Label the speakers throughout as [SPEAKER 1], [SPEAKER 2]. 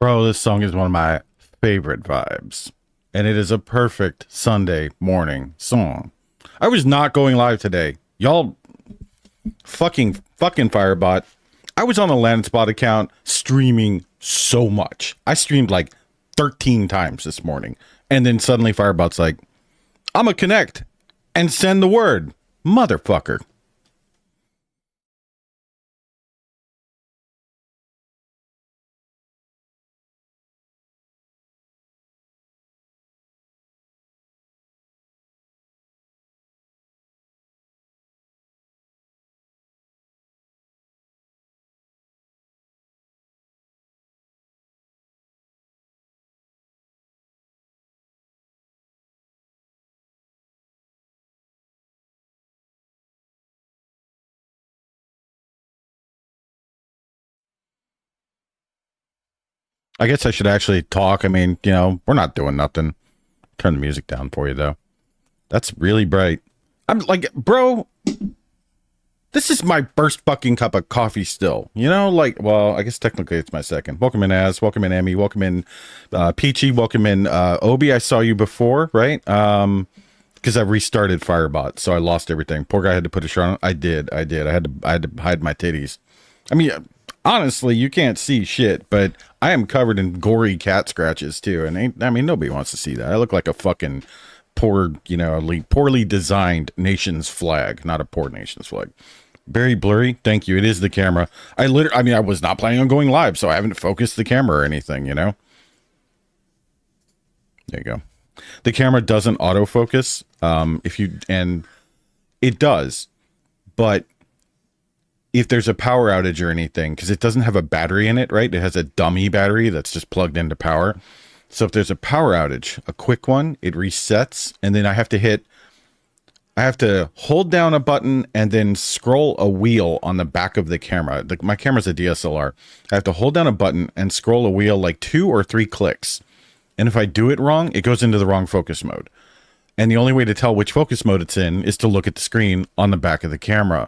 [SPEAKER 1] Bro, this song is one of my favorite vibes. And it is a perfect Sunday morning song. I was not going live today. Y'all fucking Firebot. I was on the Landspot account streaming so much. I streamed like 13 times this morning. And then suddenly Firebot's like, I'm gonna connect and send the word. Motherfucker. I guess I should actually talk. I mean, we're not doing nothing. Turn the music down for you though. That's really bright. I'm like, bro, this is my first fucking cup of coffee still. Well, I guess technically it's my second. Welcome in, Az. Welcome in, Emmy. Welcome in, Peachy. Welcome in, Obi. I saw you before, right? Because I restarted Firebot, so I lost everything. Poor guy had to put a shirt on. I did. I had to hide my titties. I mean, honestly, you can't see shit, but I am covered in gory cat scratches too. And nobody wants to see that. I look like a fucking poorly designed nation's flag, not a poor nation's flag. Very blurry. Thank you. It is the camera. I was not planning on going live, so I haven't focused the camera or anything, There you go. The camera doesn't autofocus. And it does, but if there's a power outage or anything, because it doesn't have a battery in it, right? It has a dummy battery that's just plugged into power. So if there's a power outage, a quick one, it resets, and then I have to hold down a button and then scroll a wheel on the back of the camera. My camera's a DSLR. I have to hold down a button and scroll a wheel like 2 or 3 clicks. And if I do it wrong, it goes into the wrong focus mode. And the only way to tell which focus mode it's in is to look at the screen on the back of the camera.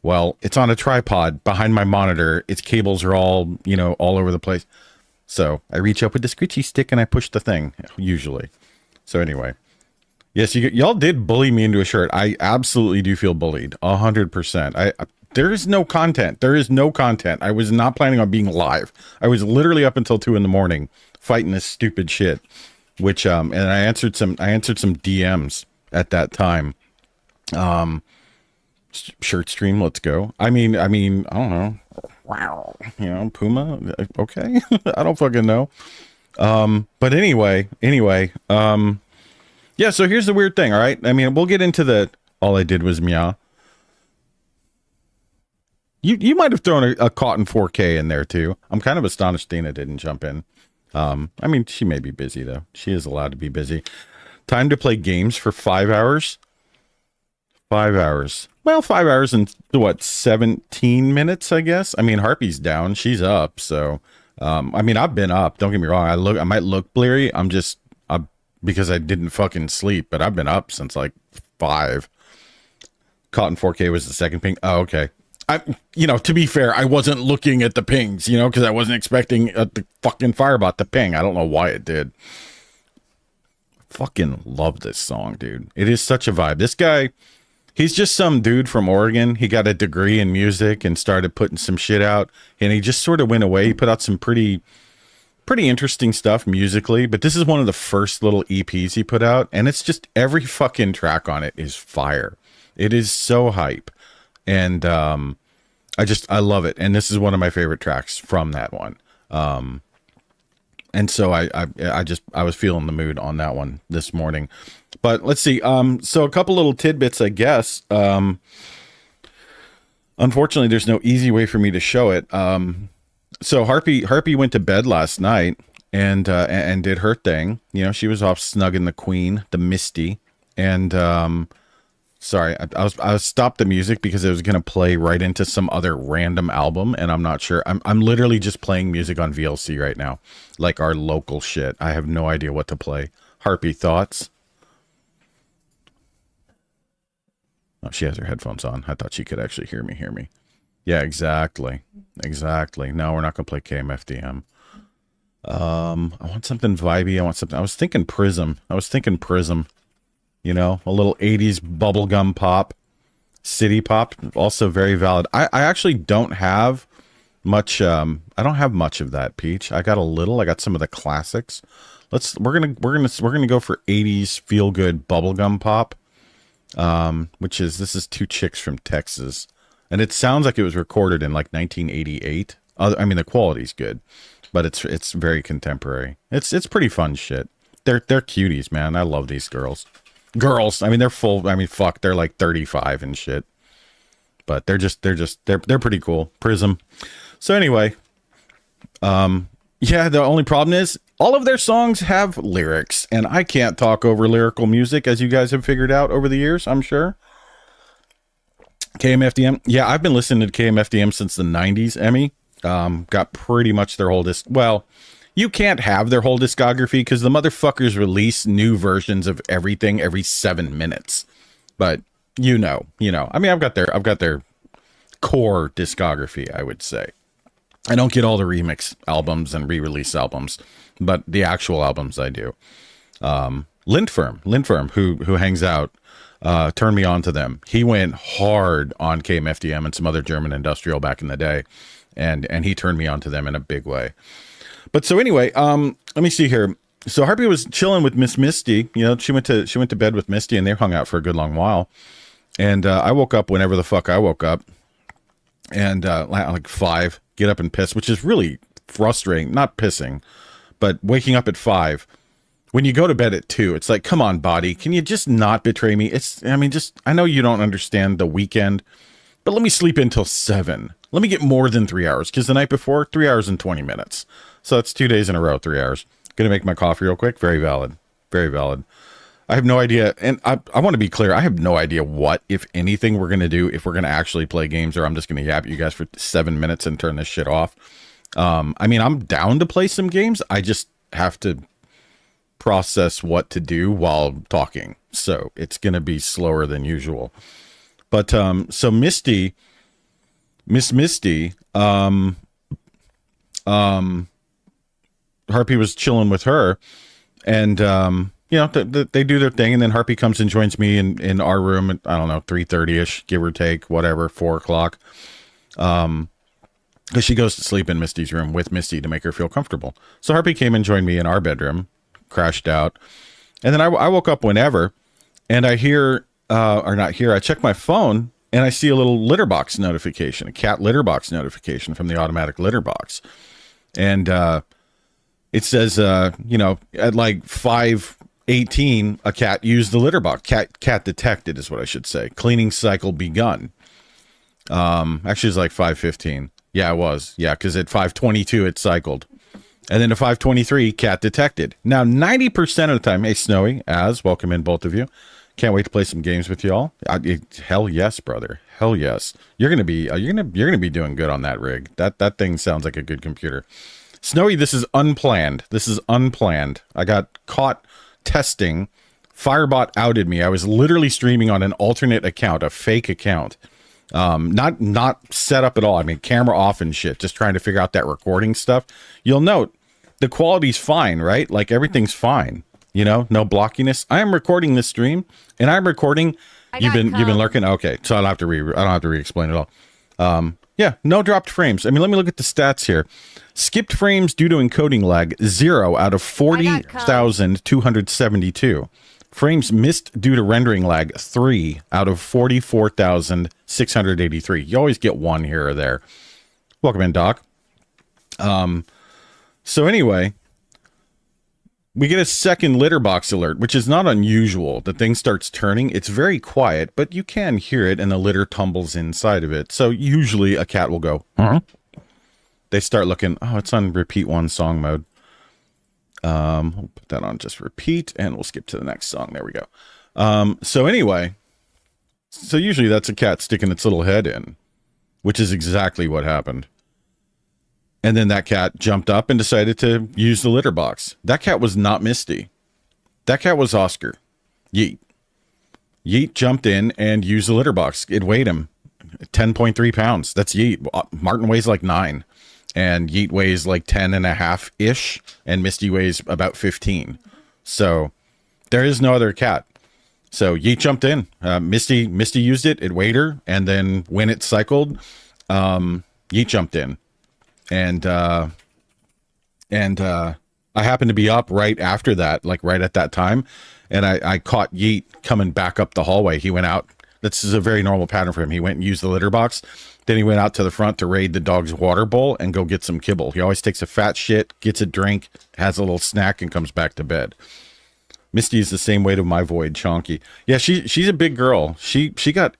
[SPEAKER 1] Well, it's on a tripod behind my monitor. Its cables are all over the place. So I reach up with the squishy stick and I push the thing, usually. So anyway, yes, y'all did bully me into a shirt. I absolutely do feel bullied, 100%. There is no content. There is no content. I was not planning on being live. I was literally up until 2 a.m. fighting this stupid shit. Which and I answered some DMs at that time. Shirt stream, let's go. I mean, I don't know. Wow, Puma. Okay, I don't fucking know. But anyway, yeah. So here's the weird thing. All right, I mean, we'll get into the. All I did was meow. You might have thrown a cotton 4K in there too. I'm kind of astonished Dana didn't jump in. I mean, she may be busy though. She is allowed to be busy. Time to play games for 5 hours. 5 hours. Well, 5 hours and 17 minutes, I guess. I mean, Harpy's down. She's up. So, I've been up. Don't get me wrong. I might look bleary. Because I didn't fucking sleep, but I've been up since like 5. Cotton 4K was the second ping. Oh, okay. To be fair, I wasn't looking at the pings, because I wasn't expecting the fucking Firebot to ping. I don't know why it did. Fucking love this song, dude. It is such a vibe. This guy, he's just some dude from Oregon. He got a degree in music and started putting some shit out, and he just sort of went away. He put out some pretty interesting stuff musically, but this is one of the first little EPs he put out, and it's just every fucking track on it is fire. It is so hype. And I love it. And this is one of my favorite tracks from that one. And so I was feeling the mood on that one this morning. But let's see. So a couple little tidbits, I guess. Unfortunately, there's no easy way for me to show it. So Harpy went to bed last night and did her thing. She was off snugging the queen, the Misty, and sorry, I was stopped the music because it was gonna play right into some other random album, and I'm not sure. I'm literally just playing music on VLC right now, like our local shit. I have no idea what to play. Harpy, thoughts? Oh, she has her headphones on. I thought she could actually hear me. Yeah, exactly. No, we're not gonna play KMFDM. I want something vibey. I was thinking Prism. You know, a little 80s bubblegum pop, city pop, also very valid. I actually don't have much. I don't have much of that, Peach. I got a little. I got some of the classics. We're gonna go for 80s feel good bubblegum pop. This is two chicks from Texas, and it sounds like it was recorded in like 1988. I mean, the quality's good, but it's very contemporary. It's pretty fun shit. They're cuties, man. I love these girls. Girls, I mean, they're full. I mean, fuck, they're like 35 and shit, but they're pretty cool. Prism. So anyway, yeah, the only problem is all of their songs have lyrics, and I can't talk over lyrical music, as you guys have figured out over the years, I'm sure. KMFDM. Yeah, I've been listening to KMFDM since the 90s, Emmy. Got pretty much their whole disc. Well, you can't have their whole discography because the motherfuckers release new versions of everything every 7 minutes. But you know. I mean, I've got their core discography, I would say. I don't get all the remix albums and re-release albums, but the actual albums I do. Lindfirm, who hangs out, turned me on to them. He went hard on KMFDM and some other German industrial back in the day, and he turned me on to them in a big way. But so anyway, let me see here. So Harpy was chilling with Miss Misty. You know, she went to bed with Misty, and they hung out for a good long while. And I woke up whenever the fuck I woke up, and like 5, get up and piss, which is really frustrating. Not pissing, but waking up at 5. When you go to bed at 2, it's like, come on, body, can you just not betray me? I know you don't understand the weekend, but let me sleep until 7. Let me get more than 3 hours, because the night before, 3 hours and 20 minutes. So that's 2 days in a row, 3 hours. Gonna make my coffee real quick. Very valid. Very valid. I have no idea, and I want to be clear, I have no idea what, if anything, we're going to do, if we're going to actually play games, or I'm just going to yap at you guys for 7 minutes and turn this shit off. I mean, I'm down to play some games. I just have to process what to do while talking. So it's going to be slower than usual. But so Misty, Miss Misty, Harpy was chilling with her, and you know, they do their thing, and then Harpy comes and joins me in our room at, I don't know, 3:30ish, give or take, whatever, 4 o'clock. Because she goes to sleep in Misty's room with Misty to make her feel comfortable. So Harpy came and joined me in our bedroom, crashed out, and then I woke up whenever, and I hear, I check my phone, and I see a little litter box notification, a cat litter box notification from the automatic litter box. And it says, you know, at like 5:18, a cat used the litter box. Cat detected is what I should say. Cleaning cycle begun. Actually, it's like 5:15. Yeah, it was. Yeah, because at 5:22, it cycled. And then at 5:23, cat detected. Now, 90% of the time, hey, Snowy, welcome in, both of you. Can't wait to play some games with y'all. Hell yes, brother. Hell yes. You're gonna be doing good on that rig. That thing sounds like a good computer. Snowy, this is unplanned. I got caught testing. Firebot outed me. I was literally streaming on an alternate account, a fake account. Not set up at all. I mean, camera off and shit, just trying to figure out that recording stuff. You'll note the quality's fine, right? Like everything's fine. You know, no blockiness. I am recording this stream, and I'm recording. You've been lurking. Okay, so I don't have to re-explain it all. Yeah, no dropped frames. I mean, let me look at the stats here. Skipped frames due to encoding lag, 0 out of 40,272. Frames missed due to rendering lag, 3 out of 44,683. You always get one here or there. Welcome in, Doc. So anyway, we get a second litter box alert, which is not unusual. The thing starts turning. It's very quiet, but you can hear it, and the litter tumbles inside of it. So usually a cat will go, huh? They start looking, oh, it's on repeat one song mode. We'll put that on just repeat, and we'll skip to the next song. There we go. So anyway, so usually that's a cat sticking its little head in, which is exactly what happened. And then that cat jumped up and decided to use the litter box. That cat was not Misty. That cat was Oscar. Yeet. Yeet jumped in and used the litter box. It weighed him 10.3 pounds. That's Yeet. Martin weighs like 9. and Yeet weighs like 10 and a half ish, and Misty weighs about 15. So there is no other cat. So Yeet jumped in. Misty used it. It weighed her, and then when it cycled, Yeet jumped in, and I happened to be up right after that, like right at that time, and I caught Yeet coming back up the hallway. He went out. This is a very normal pattern for him. He went and used the litter box. Then he went out to the front to raid the dog's water bowl and go get some kibble. He always takes a fat shit, gets a drink, has a little snack, and comes back to bed. Misty is the same weight of my void, Chonky. Yeah, she's a big girl. She got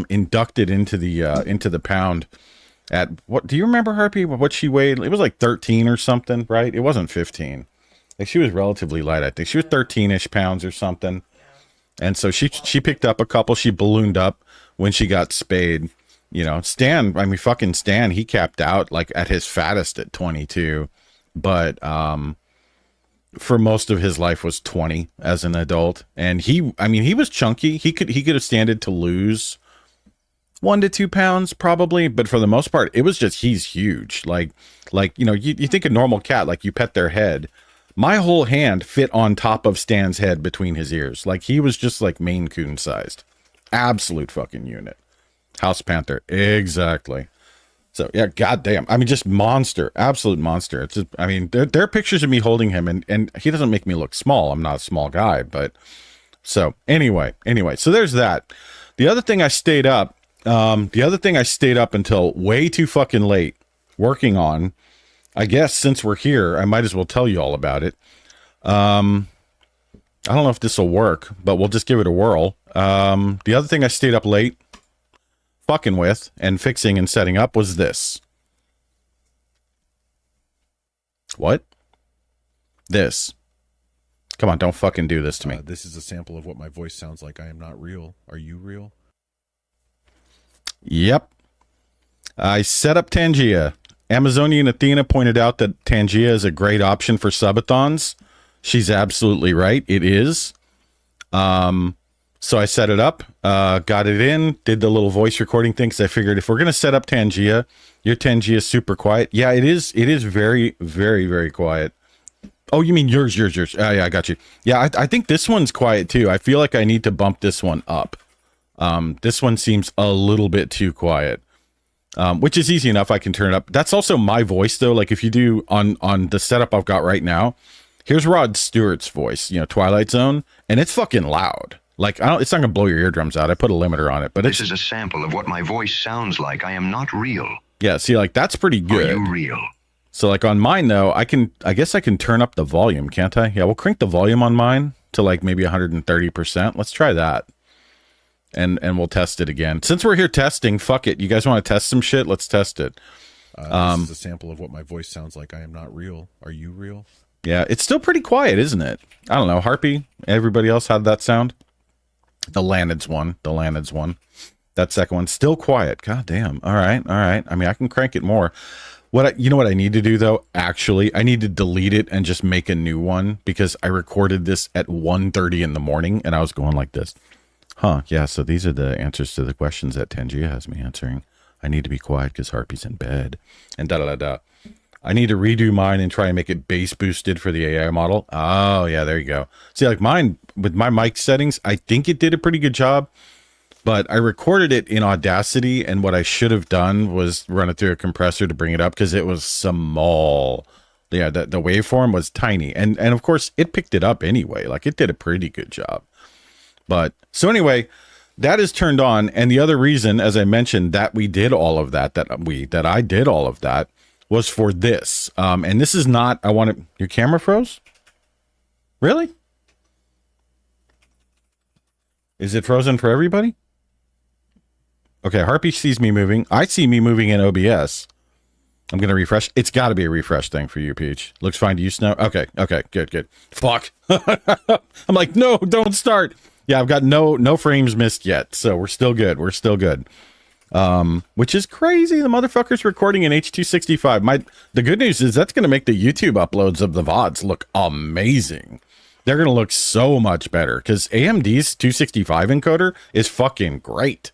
[SPEAKER 1] inducted into the pound at what? Do you remember, Harpy? What she weighed? It was like 13 or something, right? It wasn't 15. Like she was relatively light. I think she was 13-ish pounds or something. And so she picked up a couple. She ballooned up when she got spayed. You know, Stan, I mean, fucking Stan, he capped out like at his fattest at 22, but for most of his life was 20 as an adult. And he was chunky. He could have standed to lose 1 to 2 pounds probably, but for the most part, it was just, he's huge. Like, you know, you think a normal cat, like you pet their head. My whole hand fit on top of Stan's head between his ears. Like he was just like Maine Coon sized. Absolute fucking unit. House Panther, exactly. So yeah, goddamn. I mean, just monster, absolute monster. It's just, I mean, there are pictures of me holding him, and he doesn't make me look small. I'm not a small guy, but so anyway. So there's that. The other thing I stayed up until way too fucking late working on. I guess since we're here, I might as well tell you all about it. I don't know if this will work, but we'll just give it a whirl. The other thing I stayed up late fucking with and fixing and setting up was this. What? This. Come on, don't fucking do this to me.
[SPEAKER 2] This is a sample of what my voice sounds like. I am not real. Are you real?
[SPEAKER 1] Yep. I set up Tangia. Amazonian Athena pointed out that Tangia is a great option for subathons. She's absolutely right. It is. So I set it up, got it in, did the little voice recording thing, because I figured if we're going to set up Tangia, your Tangia is super quiet. Yeah, it is. It is very, very, very quiet. Oh, you mean yours. Oh, yeah, I got you. Yeah, I think this one's quiet too. I feel like I need to bump this one up. This one seems a little bit too quiet, which is easy enough. I can turn it up. That's also my voice though. Like if you do on the setup I've got right now, here's Rod Stewart's voice, you know, Twilight Zone, and it's fucking loud. Like, it's not going to blow your eardrums out. I put a limiter on it, but
[SPEAKER 3] this is a sample of what my voice sounds like. I am not real.
[SPEAKER 1] Yeah, see, like, that's pretty good.
[SPEAKER 3] Are you real?
[SPEAKER 1] So, like, on mine, though, I guess I can turn up the volume, can't I? Yeah, we'll crank the volume on mine to, like, maybe 130%. Let's try that. And we'll test it again. Since we're here testing, fuck it. You guys want to test some shit? Let's test it.
[SPEAKER 2] This is a sample of what my voice sounds like. I am not real. Are you real?
[SPEAKER 1] Yeah, it's still pretty quiet, isn't it? I don't know. Harpy, everybody else, how'd that sound? The Lanids one. That second one, still quiet. God damn. All right. I mean, I can crank it more. You know what I need to do though? Actually, I need to delete it and just make a new one, because I recorded this at 1:30 in the morning and I was going like this. Huh. Yeah. So these are the answers to the questions that Tangia has me answering. I need to be quiet because Harpy's in bed and da. I need to redo mine and try and make it bass boosted for the AI model. Oh yeah, there you go. See, like mine with my mic settings, I think it did a pretty good job, but I recorded it in Audacity, and what I should have done was run it through a compressor to bring it up, because it was small. Yeah, the waveform was tiny, and of course it picked it up anyway. Like it did a pretty good job. But so anyway, that is turned on, and the other reason, as I mentioned, that we did all of that, that I did all of that, was for this. And this is not, your camera froze? Really? Is it frozen for everybody? Okay, Harpy sees me moving. I see me moving in OBS. I'm going to refresh. It's got to be a refresh thing for you, Peach. Looks fine to you, Snow? Okay, good. Fuck. I'm like, no, don't start. Yeah, I've got no frames missed yet, so we're still good. Which is crazy. The motherfucker's recording in H.265. The good news is that's going to make the YouTube uploads of the VODs look amazing. They're going to look so much better, because AMD's 265 encoder is fucking great.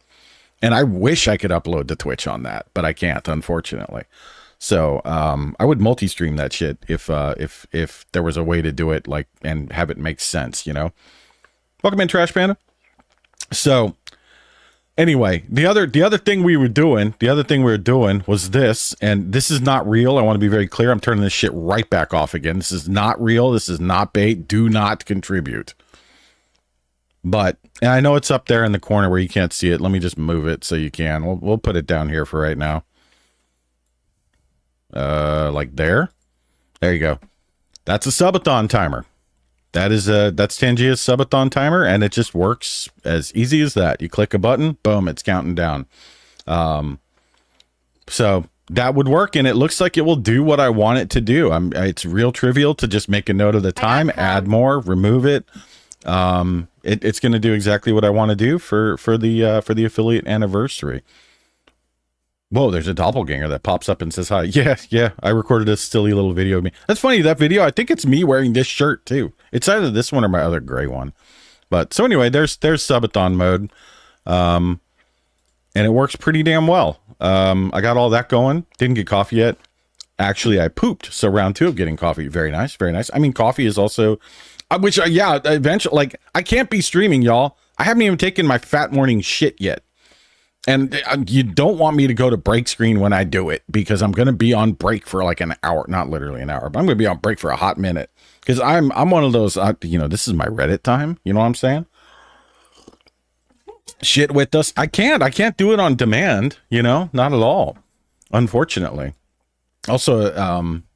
[SPEAKER 1] And I wish I could upload to Twitch on that, but I can't, unfortunately. So I would multi-stream that shit if there was a way to do it like and have it make sense, you know. Welcome in, Trash Panda. So anyway, the other thing we were doing, was this, and this is not real. I want to be very clear. I'm turning this shit right back off again. This is not real. This is not bait. Do not contribute. But and I know it's up there in the corner where you can't see it. Let me just move it so you can. We'll put it down here for right now. Like there. There you go. That's a subathon timer. That's Tangia's subathon timer, and it just works as easy as that. You click a button, boom, it's counting down. So that would work, and it looks like it will do what I want it to do. It's real trivial to just make a note of the time, add more, remove it. It's going to do exactly what I want to do for the affiliate anniversary. Whoa, there's a doppelganger that pops up and says hi. Yeah, I recorded a silly little video of me. That's funny, that video, I think it's me wearing this shirt too. It's either this one or my other gray one. But so anyway, there's subathon mode. And it works pretty damn well. I got all that going. Didn't get coffee yet. Actually, I pooped. So round 2 of getting coffee. Very nice, very nice. I mean, coffee is also, eventually, like, I can't be streaming, y'all. I haven't even taken my fat morning shit yet. And you don't want me to go to break screen when I do it, because I'm going to be on break for like an hour, not literally an hour, but I'm going to be on break for a hot minute, because I'm one of those, this is my Reddit time. You know what I'm saying? Shit with us. I can't do it on demand, not at all, unfortunately. Also,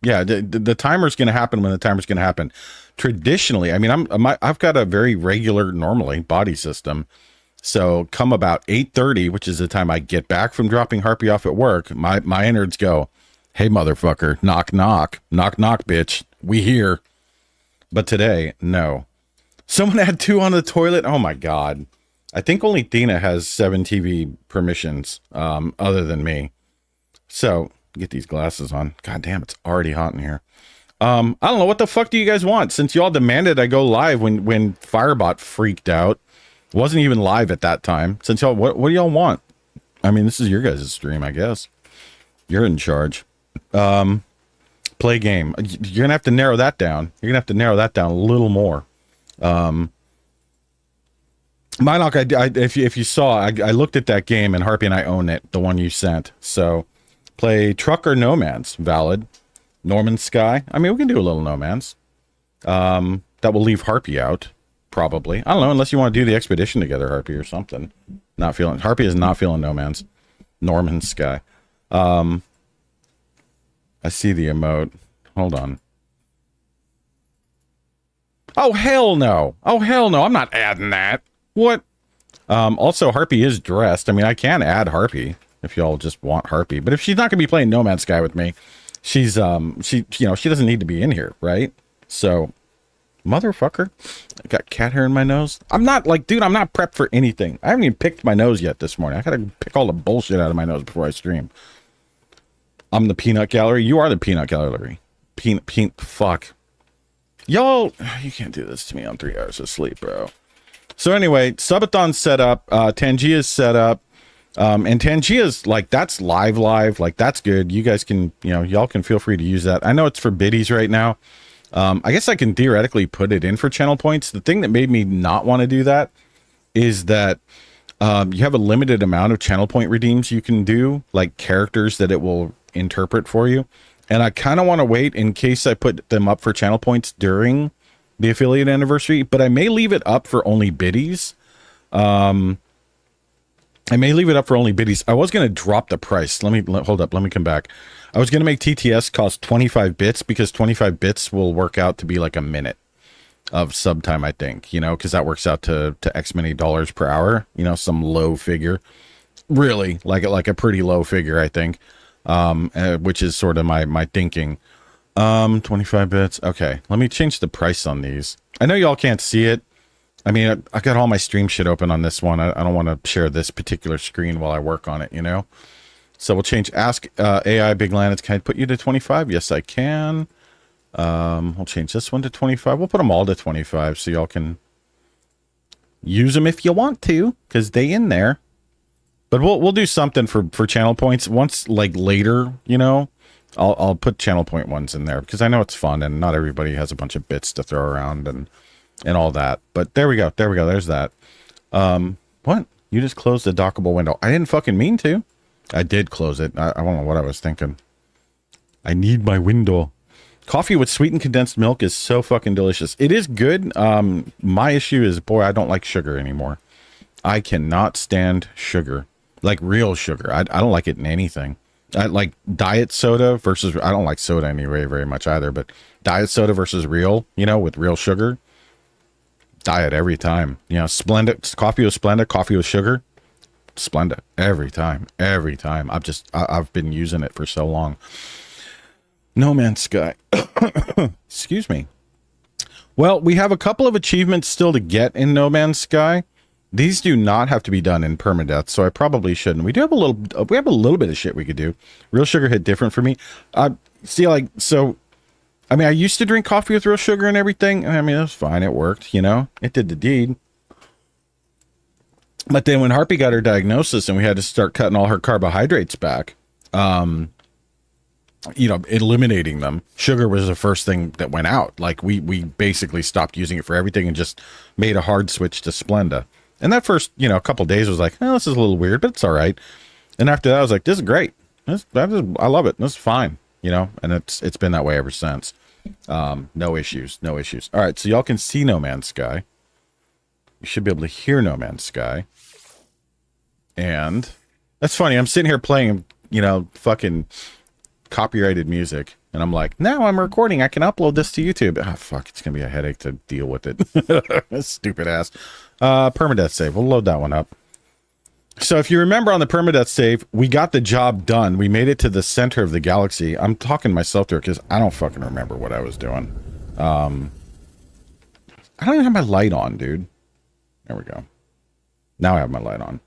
[SPEAKER 1] the timer's going to happen when the timer's going to happen. Traditionally, I mean, I've got a very regular, normally body system. So come about 8:30, which is the time I get back from dropping Harpy off at work, my innards go, hey, motherfucker, knock, knock, knock, knock, bitch, we here. But today, no. Someone had 2 on the toilet. Oh, my God. I think only Dina has 7 TV permissions other than me. So get these glasses on. God damn, it's already hot in here. I don't know. What the fuck do you guys want? Since y'all demanded I go live when Firebot freaked out. Wasn't even live at that time. Since y'all, what do y'all want? I mean, this is your guys' stream, I guess. You're in charge. Play game. You're gonna have to narrow that down. You're gonna have to narrow that down a little more. Minoc, if you saw, I looked at that game, and Harpy and I own it, the one you sent. So, play Truck or No Man's. Valid. Norman Sky. I mean, we can do a little No Man's. That will leave Harpy out. Probably. I don't know, unless you want to do the expedition together, Harpy, or something. Harpy is not feeling No Man's. Norman Sky. I see the emote. Hold on. Oh, hell no. Oh, hell no. I'm not adding that. What? Also, Harpy is dressed. I mean, I can add Harpy if y'all just want Harpy. But if she's not going to be playing No Man's Sky with me, she's, she doesn't need to be in here, right? So... Motherfucker, I got cat hair in my nose. I'm not prepped for anything. I haven't even picked my nose yet this morning. I gotta pick all the bullshit out of my nose before I stream. I'm the peanut gallery. You are the peanut gallery. Fuck. Y'all, you can't do this to me on 3 hours of sleep, bro. So anyway, Subathon's set up. Tangia's set up. And Tangia's, like, that's live. Like, that's good. You guys can, y'all can feel free to use that. I know it's for biddies right now. I guess I can theoretically put it in for channel points. The thing that made me not want to do that is that you have a limited amount of channel point redeems you can do, like characters that it will interpret for you. And I kind of want to wait in case I put them up for channel points during the affiliate anniversary, but I may leave it up for only biddies. I was going to drop the price. Hold up. Let me come back. I was going to make TTS cost 25 bits because 25 bits will work out to be like a minute of sub time, I think, because that works out to X many dollars per hour, some low figure, really like a pretty low figure, I think, which is sort of my thinking. 25 bits. Okay. Let me change the price on these. I know y'all can't see it. I mean, I got all my stream shit open on this one. I don't want to share this particular screen while I work on it, So we'll change Ask AI Big Landis. Can I put you to 25? Yes, I can. We'll change this one to 25. We'll put them all to 25 so y'all can use them if you want to, because they in there. But we'll do something for channel points once, like later, I'll put channel point ones in there because I know it's fun and not everybody has a bunch of bits to throw around and all that. But there we go. There we go. There's that. What? You just closed the dockable window. I didn't fucking mean to. I did close it. I don't know what I was thinking. I need my window. Coffee with sweetened condensed milk is so fucking delicious. It is good. My issue is, boy, I don't like sugar anymore. I cannot stand sugar. Like real sugar. I don't like it in anything. I like diet soda versus, I don't like soda anyway very much either, but diet soda versus real, you know, with real sugar. Diet every time. You know, Splenda, coffee with Splenda, coffee with sugar. Splenda every time. I've been using it for so long. No Man's Sky. Excuse me. Well, we have a couple of achievements still to get in No Man's Sky. These do not have to be done in permadeath, so I probably shouldn't. We have a little bit of shit we could do. Real sugar hit different for me. See, like, so, I mean, I used to drink coffee with real sugar and everything. And I mean, it was fine. It worked, you know. It did the deed. But then when Harpy got her diagnosis and we had to start cutting all her carbohydrates back, you know, eliminating them, sugar was the first thing that went out. Like we basically stopped using it for everything and just made a hard switch to Splenda. And that first, you know, a couple days was like, oh, this is a little weird, but it's all right. And after that, I was like, this is great. I love it. This is fine, you know, and it's been that way ever since. No issues. All right, so y'all can see No Man's Sky. You should be able to hear No Man's Sky. And that's funny. I'm sitting here playing, you know, fucking copyrighted music, and I'm like, now I'm recording, I can upload this to YouTube. Ah, fuck, it's gonna be a headache to deal with it. Stupid ass. Permadeath save, we'll load that one up. So if you remember on the permadeath save, we got the job done. We made it to the center of the galaxy. I'm talking myself there because I don't fucking remember what I was doing. I don't even have my light on, dude. There we go. Now I have my light on.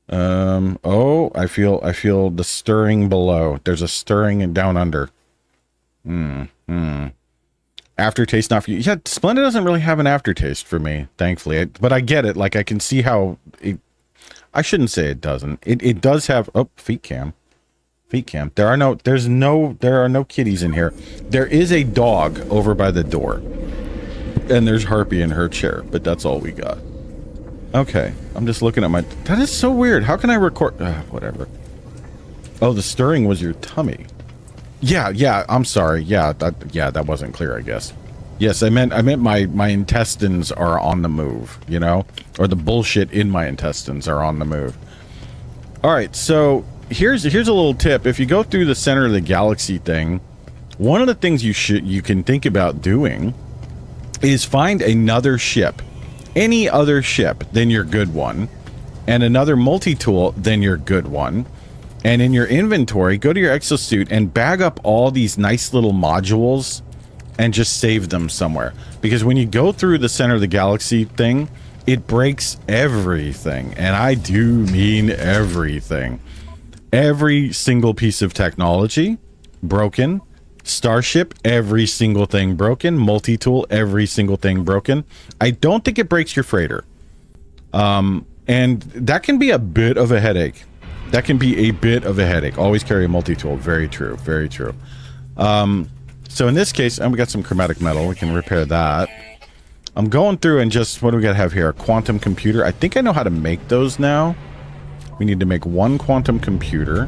[SPEAKER 1] Oh, I feel the stirring below. There's a stirring down under. Aftertaste not for you. Yeah, Splenda doesn't really have an aftertaste for me, thankfully. But I get it. Like, I can see how it, I shouldn't say it doesn't. It does have, oh, feet cam. There are no kitties in here. There is a dog over by the door. And there's Harpy in her chair, but that's all we got. Okay, I'm just looking at my... That is so weird. How can I record... whatever. Oh, the stirring was your tummy. Yeah, I'm sorry. Yeah, that wasn't clear, I guess. Yes, I meant my intestines are on the move, you know? Or the bullshit in my intestines are on the move. All right, so here's a little tip. If you go through the center of the galaxy thing, one of the things you can think about doing is find another ship. Any other ship than your good one, and another multi-tool than your good one, and in your inventory, go to your exosuit and bag up all these nice little modules and just save them somewhere. Because when you go through the center of the galaxy thing, it breaks everything, and I do mean everything. Every single piece of technology broken. Starship, every single thing broken. Multi-tool, every single thing broken. I don't think it breaks your freighter. And that can be a bit of a headache. Always carry a multi-tool. Very true. So in this case, and we got some chromatic metal. We can repair that. I'm going through and just, what do we got to have here? A quantum computer. I think I know how to make those now. We need to make one quantum computer.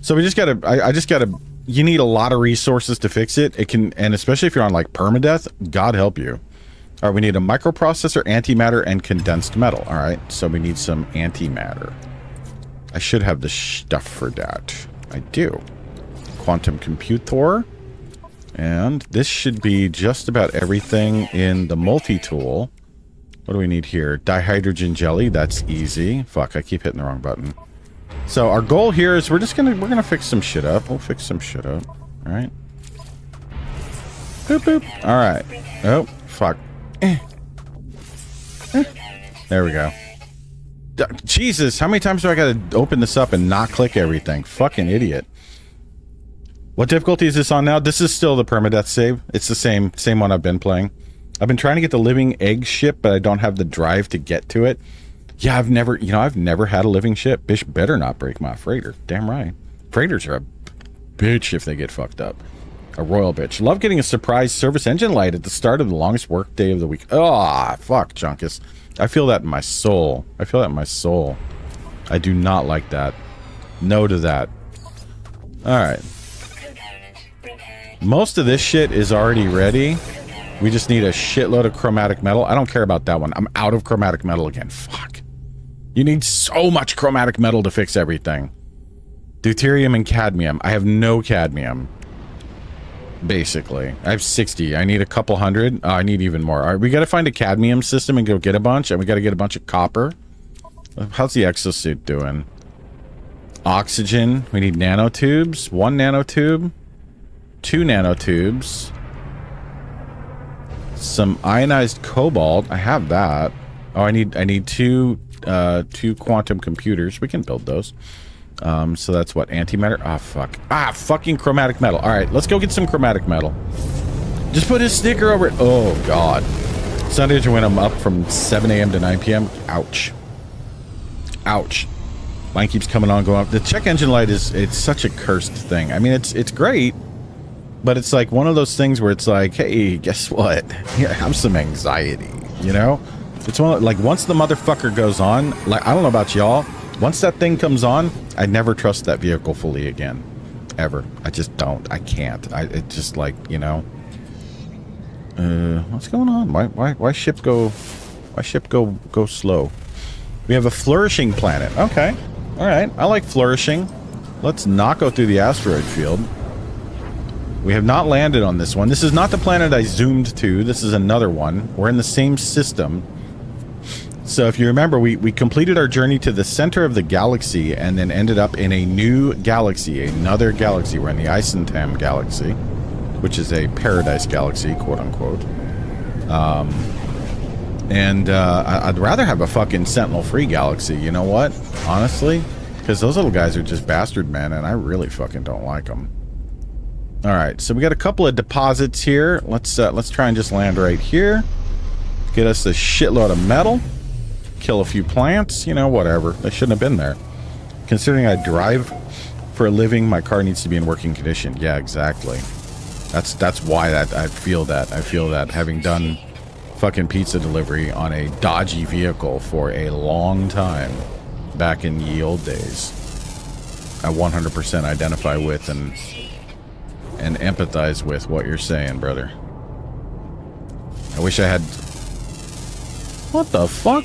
[SPEAKER 1] So we just got to, I just got to, you need a lot of resources to fix it. It can, and especially if you're on like permadeath, God help you. All right, we need a microprocessor, antimatter, and condensed metal. All right, so we need some antimatter. I should have the stuff for that. I do. Quantum computor. And this should be just about everything in the multi-tool. What do we need here? Dihydrogen jelly. That's easy. Fuck, I keep hitting the wrong button. So our goal here is we're gonna fix some shit up. We'll fix some shit up. All right. Boop boop. All right. Oh fuck. There we go. Jesus, how many times do I gotta open this up and not click everything? Fucking idiot. What difficulty is this on now? This is still the permadeath save. It's the same one I've been playing. I've been trying to get the living egg ship, but I don't have the drive to get to it. Yeah, I've never had a living ship. Bish better not break my freighter. Damn right. Freighters are bitch if they get fucked up. A royal bitch. Love getting a surprise service engine light at the start of the longest work day of the week. Oh, fuck, Junkus. I feel that in my soul. I feel that in my soul. I do not like that. No to that. Alright. Most of this shit is already ready. We just need a shitload of chromatic metal. I don't care about that one. I'm out of chromatic metal again. Fuck. You need so much chromatic metal to fix everything. Deuterium and cadmium. I have no cadmium. Basically. I have 60. I need a couple hundred. I need even more. All right, we got to find a cadmium system and go get a bunch. And we got to get a bunch of copper. How's the exosuit doing? Oxygen. We need nanotubes. 1 nanotube. 2 nanotubes. Some ionized cobalt. I have that. Oh, I need two quantum computers. We can build those. So that's what, antimatter? Ah, fuck. Ah, fucking chromatic metal. All right, let's go get some chromatic metal. Just put a sticker over it. Oh, God. Sundays are when I'm up from 7 a.m. to 9 p.m. Ouch. Ouch. Line keeps coming on, going up. The check engine light it's such a cursed thing. I mean, it's great, but it's like one of those things where it's like, hey, guess what? Here, have some anxiety, you know? It's one of, like, once the motherfucker goes on, like, I don't know about y'all, once that thing comes on, I never trust that vehicle fully again. Ever. I just don't. I can't. It's just like, you know. What's going on? Why ship go slow? We have a flourishing planet. Okay. Alright. I like flourishing. Let's not go through the asteroid field. We have not landed on this one. This is not the planet I zoomed to. This is another one. We're in the same system. So if you remember, we completed our journey to the center of the galaxy and then ended up in a new galaxy, another galaxy. We're in the Isentam galaxy, which is a paradise galaxy, quote unquote. I'd rather have a fucking Sentinel-free galaxy, you know what? Honestly, because those little guys are just bastard men, and I really fucking don't like them. All right, so we got a couple of deposits here. Let's try and just land right here. Get us a shitload of metal. Kill a few plants, you know, whatever. They shouldn't have been there. Considering I drive for a living, my car needs to be in working condition. Yeah, exactly. That's why I feel that. I feel that having done fucking pizza delivery on a dodgy vehicle for a long time back in ye old days, I 100% identify with and empathize with what you're saying, brother. I wish I had... What the fuck?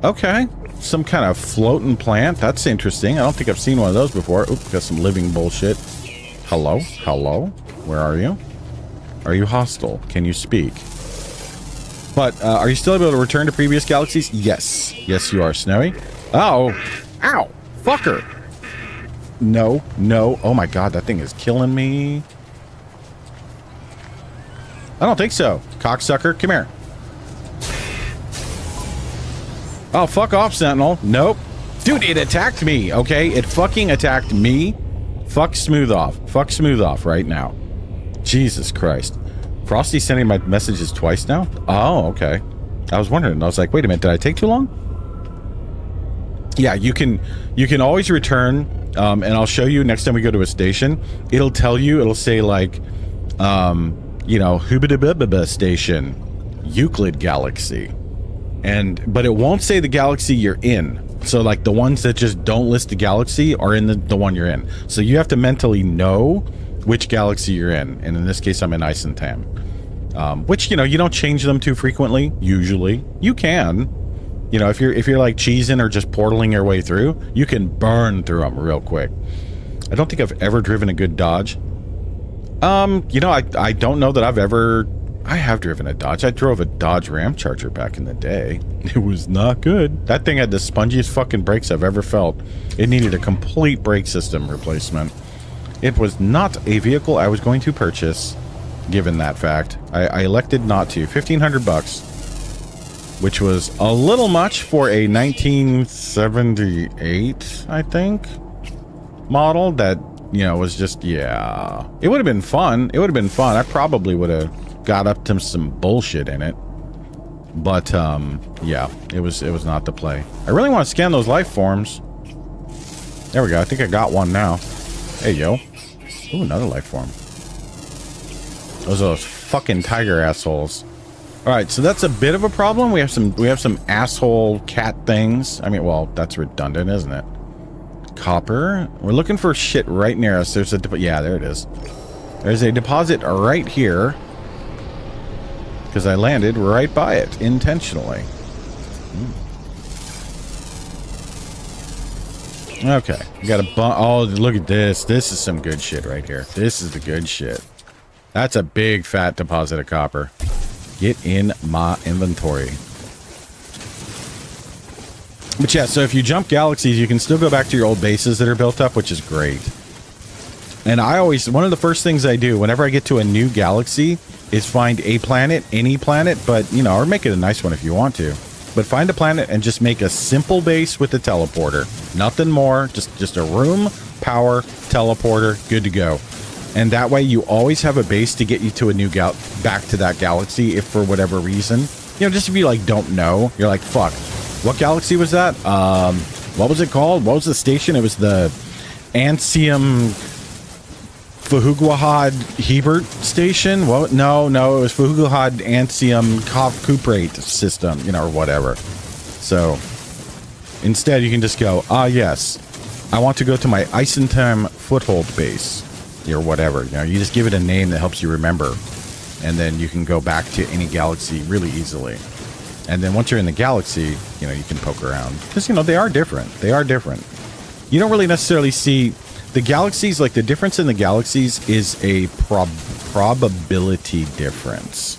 [SPEAKER 1] Okay. Some kind of floating plant. That's interesting. I don't think I've seen one of those before. Oop, got some living bullshit. Hello? Hello? Where are you? Are you hostile? Can you speak? But, are you still able to return to previous galaxies? Yes. Yes, you are, Snowy. Oh. Ow. Fucker. No. No. Oh my god, that thing is killing me. I don't think so. Cocksucker, come here. Oh, fuck off, Sentinel. Nope. Dude, it attacked me, okay? It fucking attacked me. Fuck smooth off. Fuck smooth off right now. Jesus Christ. Frosty sending my messages twice now? Oh, okay. I was wondering. I was like, wait a minute, did I take too long? Yeah, you can always return, and I'll show you next time we go to a station. It'll tell you, it'll say like, you know, Hubba station, Euclid Galaxy. But it won't say the galaxy you're in. So like the ones that just don't list the galaxy are in the one you're in. So you have to mentally know which galaxy you're in. And in this case, I'm in Isentam. Which, you know, you don't change them too frequently, usually. You can. You know, if you're like cheesing or just portaling your way through, you can burn through them real quick. I don't think I've ever driven a good Dodge. You know, I don't know that I've ever... I have driven a Dodge. I drove a Dodge Ram Charger back in the day. It was not good. That thing had the spongiest fucking brakes I've ever felt. It needed a complete brake system replacement. It was not a vehicle I was going to purchase, given that fact. I elected not to. $1,500, which was a little much for a 1978, I think, model that, you know, was just, yeah. It would have been fun. It would have been fun. I probably would have got up to some bullshit in it, but yeah, it was not the play. I really want to scan those life forms. There we go. I think I got one now. Hey, yo. Ooh, another life form. Those are those fucking tiger assholes. All right, so that's a bit of a problem. We have some asshole cat things. I mean, well, that's redundant, isn't it? Copper. We're looking for shit right near us. There's a yeah, there it is. There's a deposit right here because I landed right by it intentionally. Okay, we got a oh, look at this. This is some good shit right here. This is the good shit. That's a big fat deposit of copper. Get in my inventory. But yeah, so if you jump galaxies, you can still go back to your old bases that are built up, which is great. And I always, one of the first things I do whenever I get to a new galaxy is find a planet, any planet, but, you know, or make it a nice one if you want to. But find a planet and just make a simple base with a teleporter. Nothing more, just a room, power, teleporter, good to go. And that way you always have a base to get you to a new back to that galaxy if for whatever reason. You know, just if you, like, don't know, you're like, fuck. What galaxy was that? What was it called? What was the station? It was the Ancium Fahuguahad Hebert station? What? No, it was Fahuguahad Ancium Cuprate system, you know, or whatever. So instead, you can just go, yes, I want to go to my Eisentheim foothold base, or whatever. You know, you just give it a name that helps you remember, and then you can go back to any galaxy really easily. And then once you're in the galaxy, you know, you can poke around. Because, you know, they are different. They are different. You don't really necessarily see... The galaxies, like, the difference in the galaxies is a probability difference.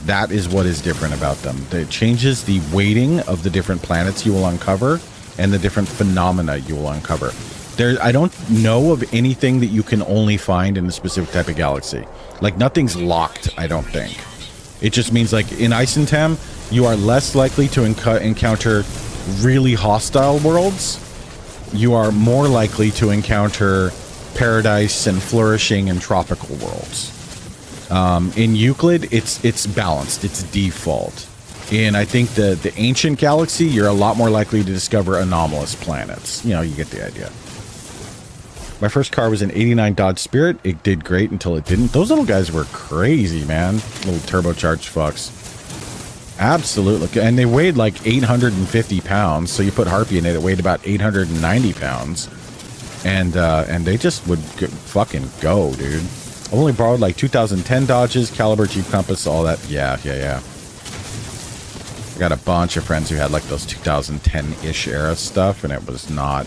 [SPEAKER 1] That is what is different about them. It changes the weighting of the different planets you will uncover and the different phenomena you will uncover. I don't know of anything that you can only find in a specific type of galaxy. Like, nothing's locked, I don't think. It just means, like, in Eisentheim, you are less likely to encounter really hostile worlds. You are more likely to encounter paradise and flourishing and tropical worlds. In Euclid, it's balanced. It's default. In, I think, the ancient galaxy, you're a lot more likely to discover anomalous planets. You know, you get the idea. My first car was an 89 Dodge Spirit. It did great until it didn't. Those little guys were crazy, man. Little turbocharged fucks. Absolutely. And they weighed like 850 pounds. So you put Harpy in it, it weighed about 890 pounds. And they just would fucking go, dude. I only borrowed like 2010 Dodges, Caliber, Jeep Compass, all that. Yeah. I got a bunch of friends who had like those 2010-ish era stuff, and it was not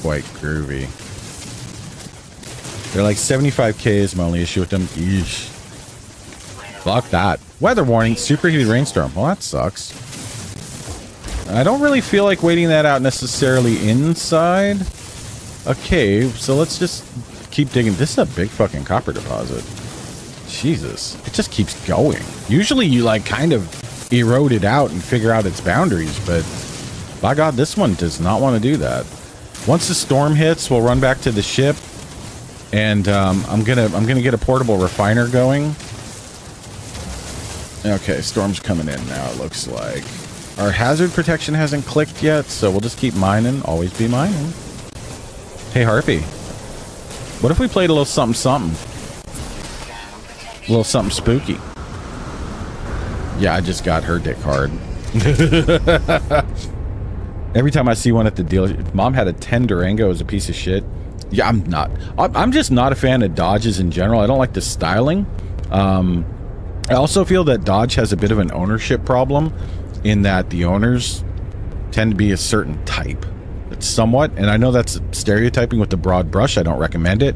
[SPEAKER 1] quite groovy. They're like 75K is my only issue with them. Yeesh. Fuck that. Weather warning, superheated rainstorm. Well, that sucks. I don't really feel like waiting that out necessarily inside a cave, so let's just keep digging. This is a big fucking copper deposit. Jesus. It just keeps going. Usually you like kind of erode it out and figure out its boundaries, but by God, this one does not want to do that. Once the storm hits, we'll run back to the ship. And I'm gonna get a portable refiner going. Okay, storm's coming in now, it looks like. Our hazard protection hasn't clicked yet, so we'll just keep mining. Always be mining. Hey, Harpy. What if we played a little something? A little something spooky. Yeah, I just got her dick hard. Every time I see one at the dealership. Mom had a 10 Durango as a piece of shit. Yeah, I'm just not a fan of Dodges in general. I don't like the styling. I also feel that Dodge has a bit of an ownership problem in that the owners tend to be a certain type. It's somewhat, and I know that's stereotyping with the broad brush. I don't recommend it.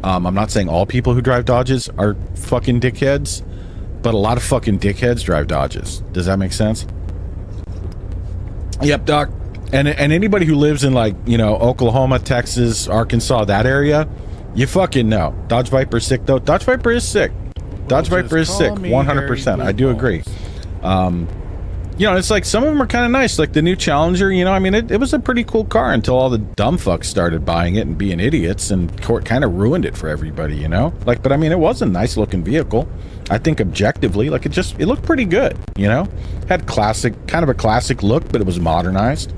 [SPEAKER 1] I'm not saying all people who drive Dodges are fucking dickheads, but a lot of fucking dickheads drive Dodges. Does that make sense? Yep, Doc. And anybody who lives in, like, you know, Oklahoma, Texas, Arkansas, that area, you fucking know. Dodge Viper's sick, though. Dodge Viper is sick. Dodge Viper is sick, 100%. I do agree. You know, it's like some of them are kind of nice, like the new Challenger. You know, I mean, it was a pretty cool car until all the dumb fucks started buying it and being idiots, and kind of ruined it for everybody, you know? Like, but I mean, it was a nice looking vehicle. I think objectively, like, it looked pretty good, you know? Had kind of a classic look, but it was modernized,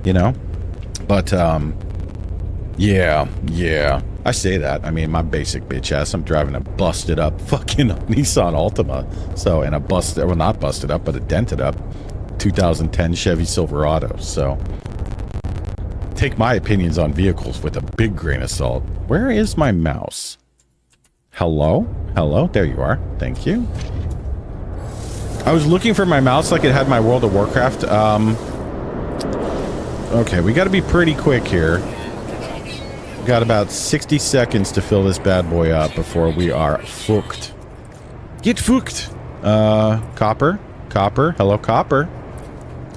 [SPEAKER 1] you know? But, Yeah, yeah. I say that. I mean, my basic bitch ass, I'm driving a busted up fucking Nissan Altima. So, and a busted, well, not busted up, but a dented up 2010 Chevy Silverado. So, take my opinions on vehicles with a big grain of salt. Where is my mouse? Hello? Hello? There you are. Thank you. I was looking for my mouse like it had my World of Warcraft. Okay, we got to be pretty quick here. Got about 60 seconds to fill this bad boy up before we are fucked. Get fucked. Copper. Copper. Hello, copper.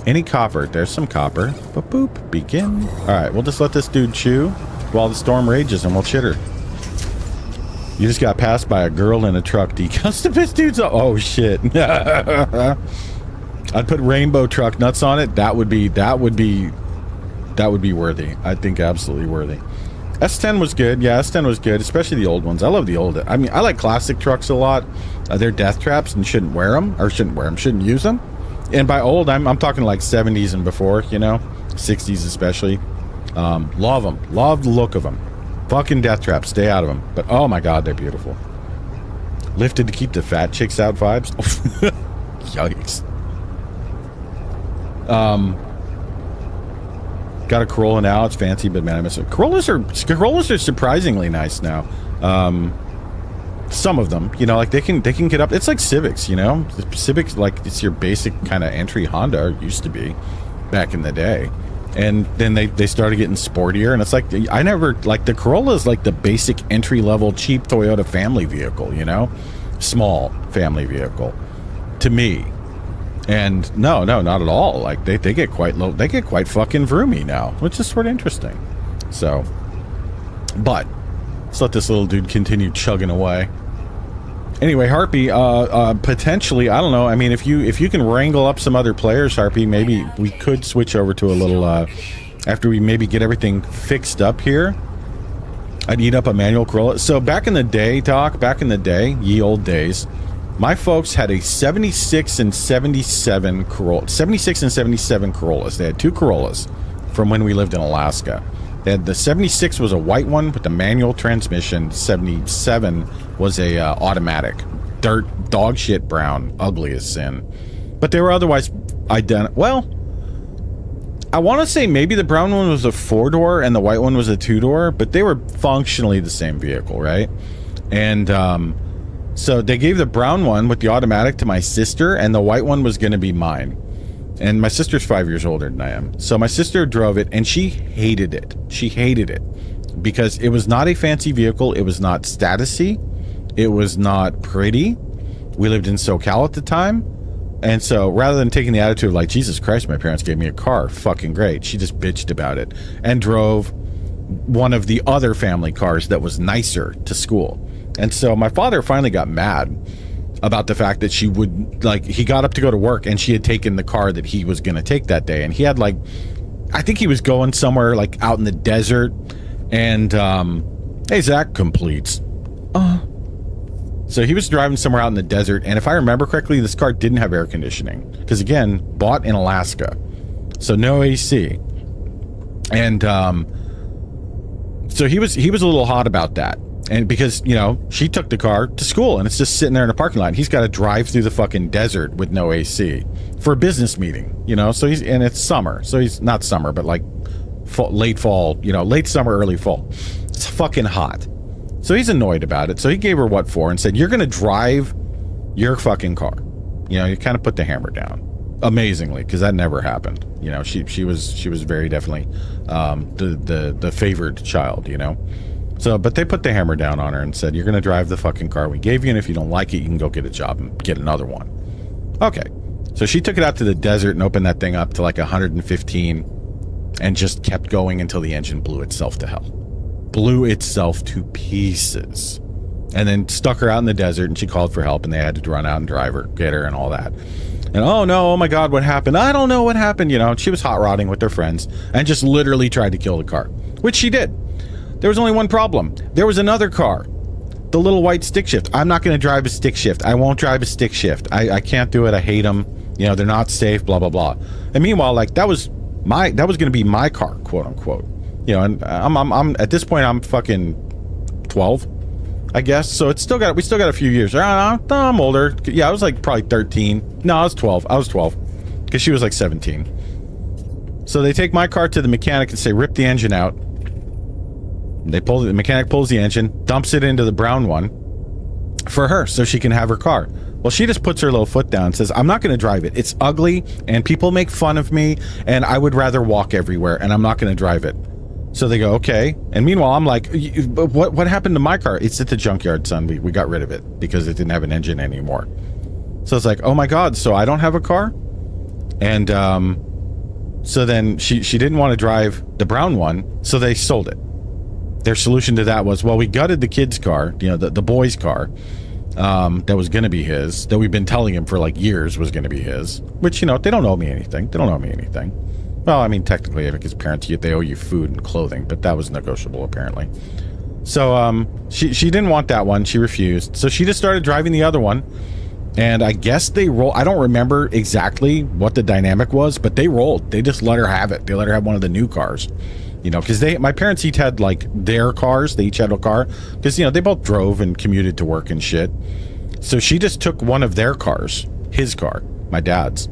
[SPEAKER 1] Any copper. There's some copper. Boop, boop. Begin. Alright, we'll just let this dude chew while the storm rages and we'll chitter. You just got passed by a girl in a truck decals. This dude's oh shit. I'd put rainbow truck nuts on it. That would be worthy. I think absolutely worthy. S10 was good. Yeah, S10 was good, especially the old ones. I love the old. I mean, I like classic trucks a lot. They're death traps and shouldn't wear them, or shouldn't use them. And by old, I'm talking like 70s and before, you know, 60s especially. Love them. Love the look of them. Fucking death traps. Stay out of them. But oh my god, they're beautiful. Lifted to keep the fat chicks out vibes. Yikes. Got a Corolla now. It's fancy, but man, I miss it. Corollas are surprisingly nice now. Some of them, you know, like they can get up. It's like Civics, you know. Civics, like it's your basic kind of entry Honda, or used to be back in the day. And then they started getting sportier, and it's like I never like the Corolla is like the basic entry level cheap Toyota family vehicle, you know, small family vehicle to me. And no, not at all. Like they get quite low. They get quite fucking vroomy now, which is sort of interesting. So, but let's let this little dude continue chugging away. Anyway, Harpy, potentially, I don't know. I mean, if you can wrangle up some other players, Harpy, maybe we could switch over to a little after we maybe get everything fixed up here. I'd eat up a manual Corolla. So back in the day, ye old days. My folks had a 76 and 77 Corolla. 76 and 77 Corollas. They had two Corollas from when we lived in Alaska. They had the 76 was a white one with the manual transmission. 77 was a automatic. Dirt, dog shit brown. Ugly as sin. But they were otherwise identical. Well, I want to say maybe the brown one was a 4-door and the white one was a 2-door. But they were functionally the same vehicle, right? And, so they gave the brown one with the automatic to my sister, and the white one was going to be mine. And my sister's 5 years older than I am. So my sister drove it, and she hated it. She hated it because it was not a fancy vehicle. It was not statusy. It was not pretty. We lived in SoCal at the time. And so rather than taking the attitude of like, Jesus Christ, my parents gave me a car, fucking great, she just bitched about it and drove one of the other family cars that was nicer to school. And so my father finally got mad about the fact that she would, like, he got up to go to work and she had taken the car that he was going to take that day. And he had, like, I think he was going somewhere, like, out in the desert. And, hey, Zach completes. So he was driving somewhere out in the desert. And if I remember correctly, this car didn't have air conditioning. Because, again, bought in Alaska. So no AC. And, so he was a little hot about that. And because, you know, she took the car to school and it's just sitting there in a parking lot. He's got to drive through the fucking desert with no AC for a business meeting, you know? So and it's summer. So he's not summer, but like late fall, you know, late summer, early fall. It's fucking hot. So he's annoyed about it. So he gave her what for and said, you're going to drive your fucking car. You know, you kind of put the hammer down. Amazingly, because that never happened. You know, she was very definitely the favored child, you know? So, but they put the hammer down on her and said, you're going to drive the fucking car we gave you, and if you don't like it, you can go get a job and get another one. Okay. So she took it out to the desert and opened that thing up to like 115 and just kept going until the engine blew itself to hell. Blew itself to pieces. And then stuck her out in the desert, and she called for help, and they had to run out and drive her, get her, and all that. And oh no, oh my God, what happened? I don't know what happened. You know, she was hot rodding with her friends and just literally tried to kill the car, which she did. There was only one problem. There was another car, the little white stick shift. I'm not going to drive a stick shift. I won't drive a stick shift. I can't do it. I hate them. You know, they're not safe, blah, blah, blah. And meanwhile, like that was going to be my car, quote unquote. You know, and I'm at this point I'm fucking 12, I guess. So we still got a few years. I'm older. Yeah, I was like probably 13. No, I was 12. I was 12 because she was like 17. So they take my car to the mechanic and say, rip the engine out. The mechanic pulls the engine, dumps it into the brown one for her so she can have her car. Well, she just puts her little foot down and says, I'm not going to drive it. It's ugly and people make fun of me and I would rather walk everywhere and I'm not going to drive it. So they go, okay. And meanwhile, I'm like, what happened to my car? It's at the junkyard, son. We got rid of it because it didn't have an engine anymore. So it's like, oh my God, so I don't have a car? And so then she didn't want to drive the brown one, so they sold it. Their solution to that was, well, we gutted the kid's car, you know, the boy's car, that was going to be his, that we've been telling him for like years was going to be his, which, you know, they don't owe me anything. They don't owe me anything. Well, I mean, technically, like his parents, they owe you food and clothing, but that was negotiable, apparently. So, she didn't want that one. She refused. So she just started driving the other one. And I guess they roll. I don't remember exactly what the dynamic was, but they rolled. They just let her have it. They let her have one of the new cars. You know, because my parents each had like their cars. They each had a car because, you know, they both drove and commuted to work and shit. So she just took one of their cars, his car, my dad's,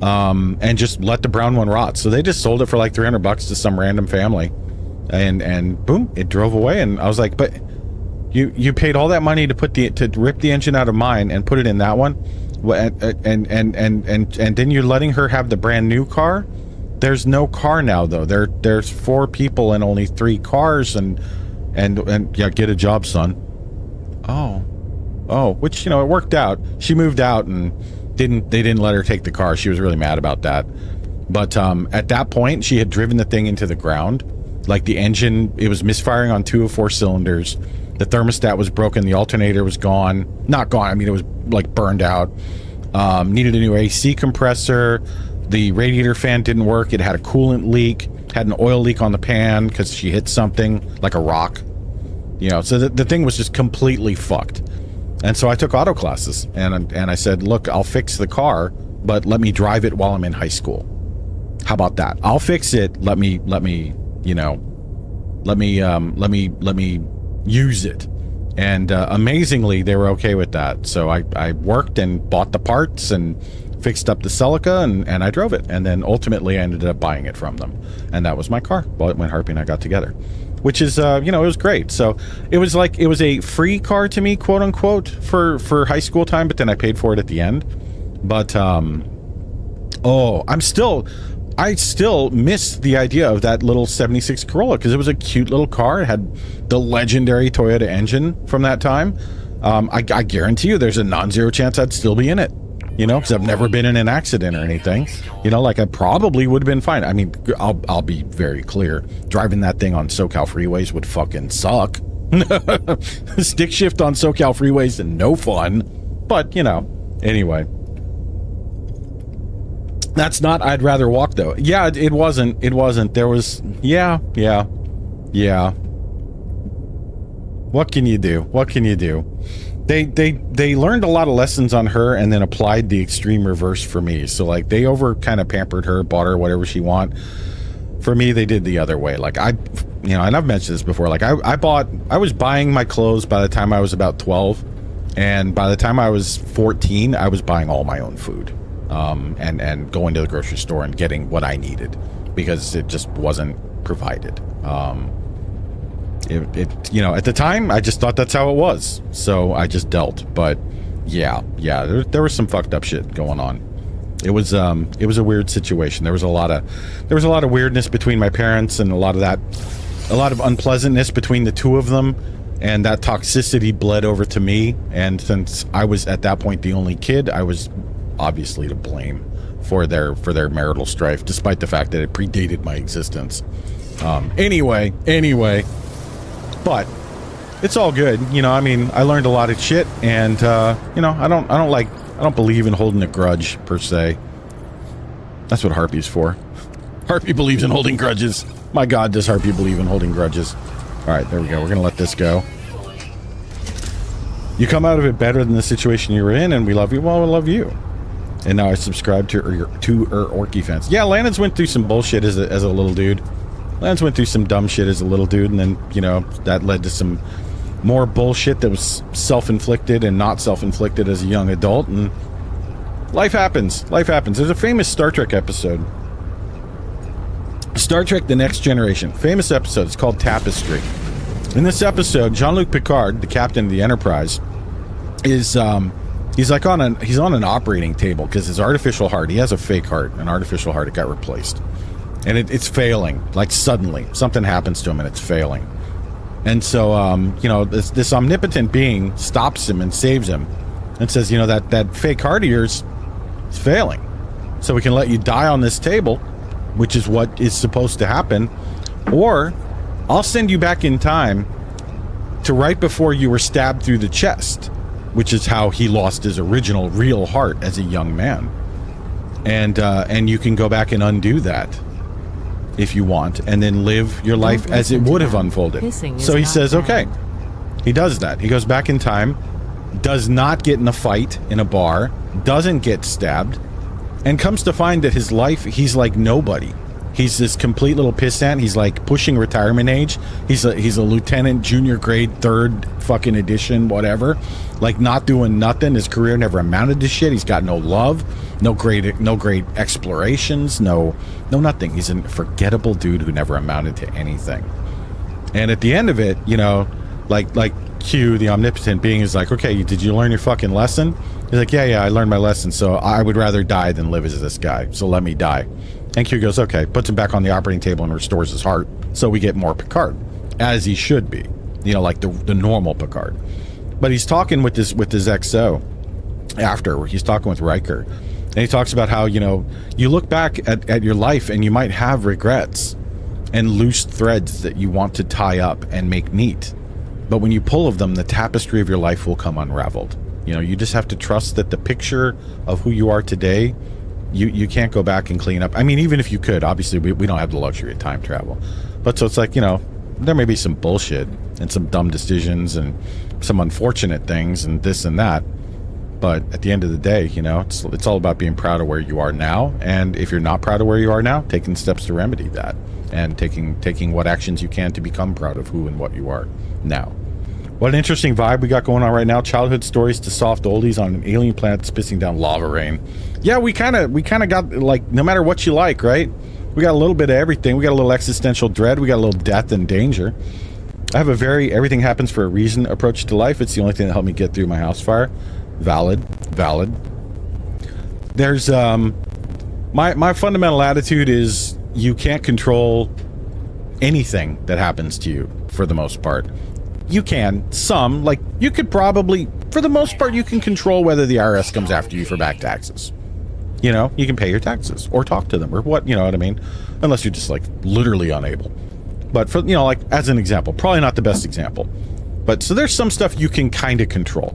[SPEAKER 1] and just let the brown one rot. So they just sold it for like $300 to some random family, and boom, it drove away. And I was like, but you paid all that money to rip the engine out of mine and put it in that one, and then you're letting her have the brand new car. There's no car now though. There's 4 people and only 3 cars, and yeah, get a job, son. Oh, which, you know, it worked out. She moved out and they didn't let her take the car. She was really mad about that. But at that point, she had driven the thing into the ground. Like the engine, it was misfiring on 2 of 4 cylinders. The thermostat was broken. The alternator was gone. Not gone. I mean, it was like burned out. Needed a new AC compressor. The radiator fan didn't work. It had a coolant leak. Had an oil leak on the pan because she hit something like a rock. You know, so the thing was just completely fucked. And so I took auto classes, and I said, look, I'll fix the car, but let me drive it while I'm in high school. How about that? I'll fix it. Let me use it. And amazingly, they were okay with that. So I worked and bought the parts and fixed up the Celica, and I drove it. And then ultimately I ended up buying it from them. And that was my car when Harpy and I got together. Which is, you know, it was great. So it was like, it was a free car to me, quote unquote, for high school time, but then I paid for it at the end. But, I still miss the idea of that little 76 Corolla because it was a cute little car. It had the legendary Toyota engine from that time. I guarantee you there's a non-zero chance I'd still be in it. You know, because I've never been in an accident or anything. You know, like I probably would have been fine. I mean, I'll be very clear. Driving that thing on SoCal freeways would fucking suck. Stick shift on SoCal freeways and no fun. But, you know, anyway. That's not I'd rather walk, though. Yeah, it wasn't. There was, yeah. What can you do? They learned a lot of lessons on her and then applied the extreme reverse for me. So like they kind of pampered her, bought her whatever she want. For me, they did the other way. Like and I've mentioned this before, like I was buying my clothes by the time I was about 12. And by the time I was 14, I was buying all my own food. And going to the grocery store and getting what I needed because it just wasn't provided. You know, at the time, I just thought that's how it was. So I just dealt. But yeah, there was some fucked up shit going on. It was a weird situation. There was a lot of weirdness between my parents and a lot of unpleasantness between the two of them. And that toxicity bled over to me. And since I was at that point the only kid, I was obviously to blame for their marital strife, despite the fact that it predated my existence. Anyway. But it's all good, you know. I mean, I learned a lot of shit, and you know, I don't believe in holding a grudge per se. That's what Harpy's for. Harpy believes in holding grudges. My God, does Harpy believe in holding grudges? All right, there we go. We're gonna let this go. You come out of it better than the situation you were in, and we love you. Well, we love you. And now I subscribe to Orky fans. Yeah, Lannon's went through some bullshit as a little dude. Lance went through some dumb shit as a little dude, and then, you know, that led to some more bullshit that was self-inflicted and not self-inflicted as a young adult, and life happens. Life happens. There's a famous Star Trek episode. Star Trek The Next Generation. Famous episode. It's called Tapestry. In this episode, Jean-Luc Picard, the captain of the Enterprise, is he's on an operating table because his artificial heart, he has a fake heart, an artificial heart, it got replaced. And it's failing, like suddenly. Something happens to him and it's failing. And so, you know, this omnipotent being stops him and saves him and says, you know, that fake heart of yours is failing. So we can let you die on this table, which is what is supposed to happen, or I'll send you back in time to right before you were stabbed through the chest, which is how he lost his original real heart as a young man. And you can go back and undo that if you want, and then live your life as it would have unfolded. So he says, okay. He does that. He goes back in time, does not get in a fight in a bar, doesn't get stabbed, and comes to find that his life, he's like nobody. He's this complete little pissant. He's like pushing retirement age. He's a lieutenant, junior grade, third fucking edition, whatever. Like not doing nothing. His career never amounted to shit. He's got no love, no great explorations, no nothing. He's a forgettable dude who never amounted to anything. And at the end of it, you know, like Q, the omnipotent being, is like, okay, did you learn your fucking lesson? He's like, yeah, I learned my lesson. So I would rather die than live as this guy. So let me die. And Q goes, okay, puts him back on the operating table and restores his heart. So we get more Picard, as he should be, you know, like the normal Picard. But he's talking with his XO after, he's talking with Riker. And he talks about how, you know, you look back at your life and you might have regrets and loose threads that you want to tie up and make neat. But when you pull of them, the tapestry of your life will come unraveled. You know, you just have to trust that the picture of who you are today, you can't go back and clean up. I mean, even if you could, obviously we don't have the luxury of time travel. But so it's like, you know, there may be some bullshit and some dumb decisions and some unfortunate things and this and that. But at the end of the day, you know, it's all about being proud of where you are now. And if you're not proud of where you are now, taking steps to remedy that and taking what actions you can to become proud of who and what you are now. What an interesting vibe we got going on right now. Childhood stories to soft oldies on an alien planet that's pissing down lava rain. Yeah, we kind of got, like, no matter what you like, right? We got a little bit of everything. We got a little existential dread. We got a little death and danger. I have a very everything happens for a reason approach to life. It's the only thing that helped me get through my house fire. Valid. There's my fundamental attitude is you can't control anything that happens to you for the most part. You can, some, like, you could probably, for the most part, you can control whether the IRS comes after you for back taxes. You know, you can pay your taxes or talk to them or what, you know what I mean? Unless you're just, like, literally unable. But for, you know, like, as an example, probably not the best example. But, so there's some stuff you can kind of control.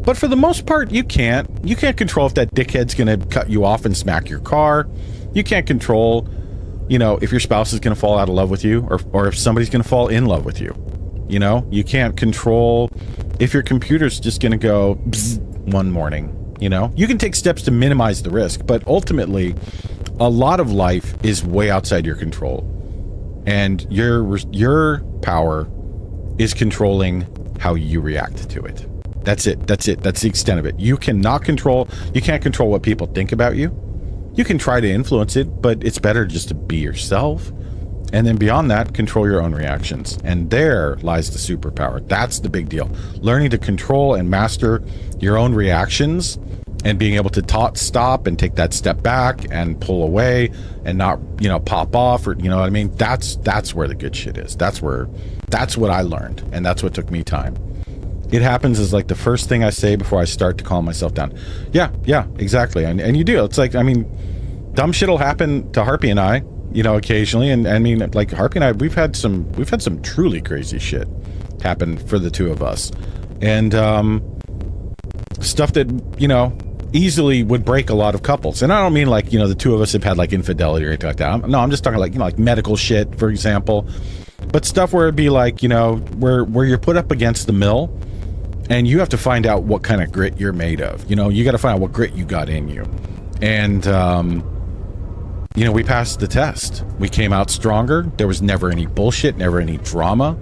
[SPEAKER 1] But for the most part, you can't. You can't control if that dickhead's gonna cut you off and smack your car. You can't control, you know, if your spouse is gonna fall out of love with you or if somebody's gonna fall in love with you. You know, you can't control if your computer's just going to go bzz one morning. You know, you can take steps to minimize the risk, but ultimately, a lot of life is way outside your control, and your power is controlling how you react to it. That's it. That's the extent of it. You can't control what people think about you. You can try to influence it, but it's better just to be yourself. And then beyond that, control your own reactions. And there lies the superpower. That's the big deal. Learning to control and master your own reactions and being able to stop and take that step back and pull away and not, you know, pop off or, you know what I mean? That's where the good shit is. That's what I learned. And that's what took me time. It happens as like the first thing I say before I start to calm myself down. Yeah, exactly. And you do. It's like, I mean, dumb shit'll happen to Harpy and I, you know, occasionally, and I mean, like Harpy and I, we've had some truly crazy shit happen for the two of us, and stuff that, you know, easily would break a lot of couples. And I don't mean like, you know, the two of us have had like infidelity or anything like that. No, I'm just talking like, you know, like medical shit, for example, but stuff where it'd be like, you know, where you're put up against the mill, and you have to find out what kind of grit you're made of. You know, you got to find out what grit you got in you, and you know, we passed the test. We came out stronger. There was never any bullshit, never any drama.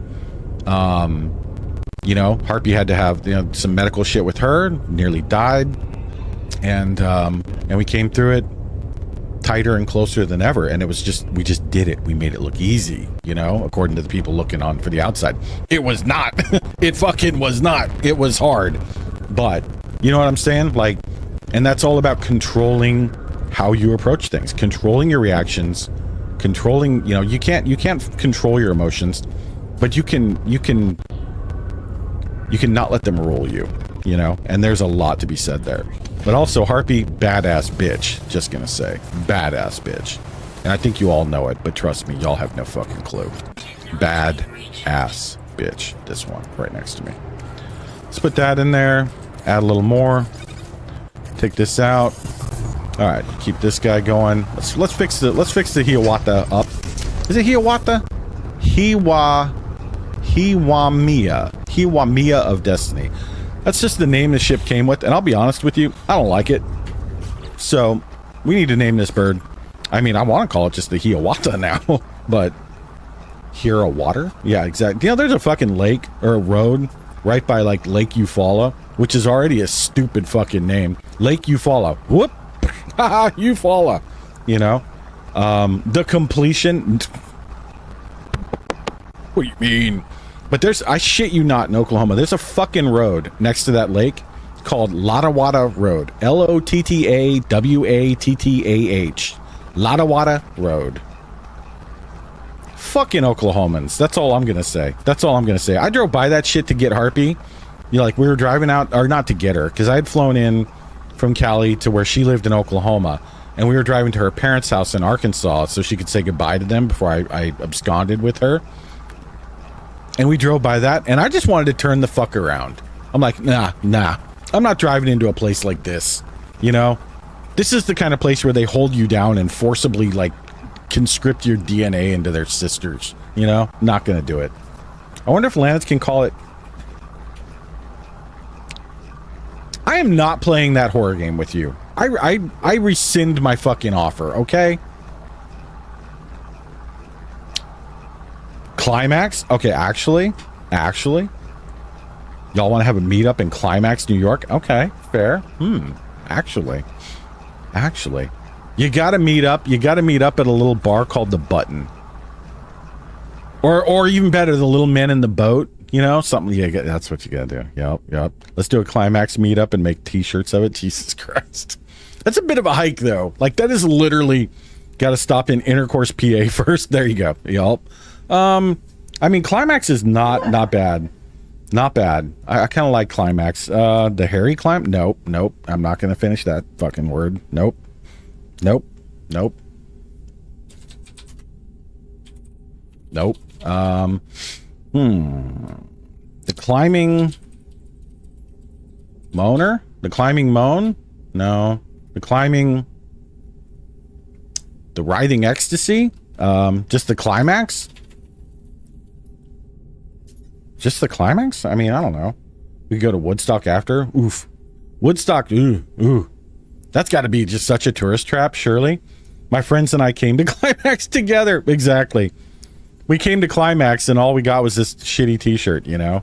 [SPEAKER 1] You know, Harpy had to have, you know, some medical shit with her, nearly died. And we came through it tighter and closer than ever. And it was just, we just did it. We made it look easy, you know, according to the people looking on for the outside. It was not. It fucking was not. It was hard. But, you know what I'm saying? Like, and that's all about controlling how you approach things, controlling your reactions, controlling, you know, you can't control your emotions, but you can not let them rule you, you know, and there's a lot to be said there. But also, Harpy, badass bitch, just gonna say, badass bitch. And I think you all know it, but trust me, y'all have no fucking clue. Bad ass bitch, this one right next to me. Let's put that in there, add a little more, take this out. All right, keep this guy going. Let's fix the Hiawatha up. Is it Hiawatha? Hiwamiya of Destiny. That's just the name the ship came with, and I'll be honest with you, I don't like it. So we need to name this bird. I mean, I want to call it just the Hiawatha now, but Hiawatha? Yeah, exactly. You know, there's a fucking lake or a road right by like Lake Eufaula, which is already a stupid fucking name. Lake Eufaula. Whoop. Haha, Eufaula. You know? The completion. What do you mean? But there's, I shit you not, in Oklahoma, there's a fucking road next to that lake called Lottawatah Road. Lottawatah. Lottawatah Road. Fucking Oklahomans. That's all I'm gonna say. That's all I'm gonna say. I drove by that shit to get Harpy. You know, like, we were driving out, or not to get her, because I had flown in from Cali to where she lived in Oklahoma, and we were driving to her parents' house in Arkansas so she could say goodbye to them before I absconded with her. And we drove by that, and I just wanted to turn the fuck around. I'm like, nah. I'm not driving into a place like this, you know? This is the kind of place where they hold you down and forcibly, like, conscript your DNA into their sisters, you know? Not gonna do it. I wonder if Lance can call it... I am not playing that horror game with you. I rescind my fucking offer, okay? Climax? Okay, actually, y'all want to have a meetup in Climax, New York? Okay, fair. Actually, you gotta meet up. You gotta meet up at a little bar called The Button, or even better, The Little Men in the Boat. You know, something. Yeah, that's what you gotta do. Yep. Let's do a Climax meetup and make T-shirts of it. Jesus Christ, that's a bit of a hike, though. Like, that is literally got to stop in Intercourse, PA first. There you go. Yep. I mean, Climax is not bad. Not bad. I kind of like Climax. The Harry Climb? Nope. I'm not going to finish that fucking word. Nope. The Climbing Moaner? The Climbing Moan? No. The Writhing Ecstasy? Just the Climax? Just the Climax? I mean, I don't know. We could go to Woodstock after. Oof. Woodstock. Ooh. That's got to be just such a tourist trap, surely. My friends and I came to Climax together. Exactly. We came to Climax and all we got was this shitty T-shirt, you know?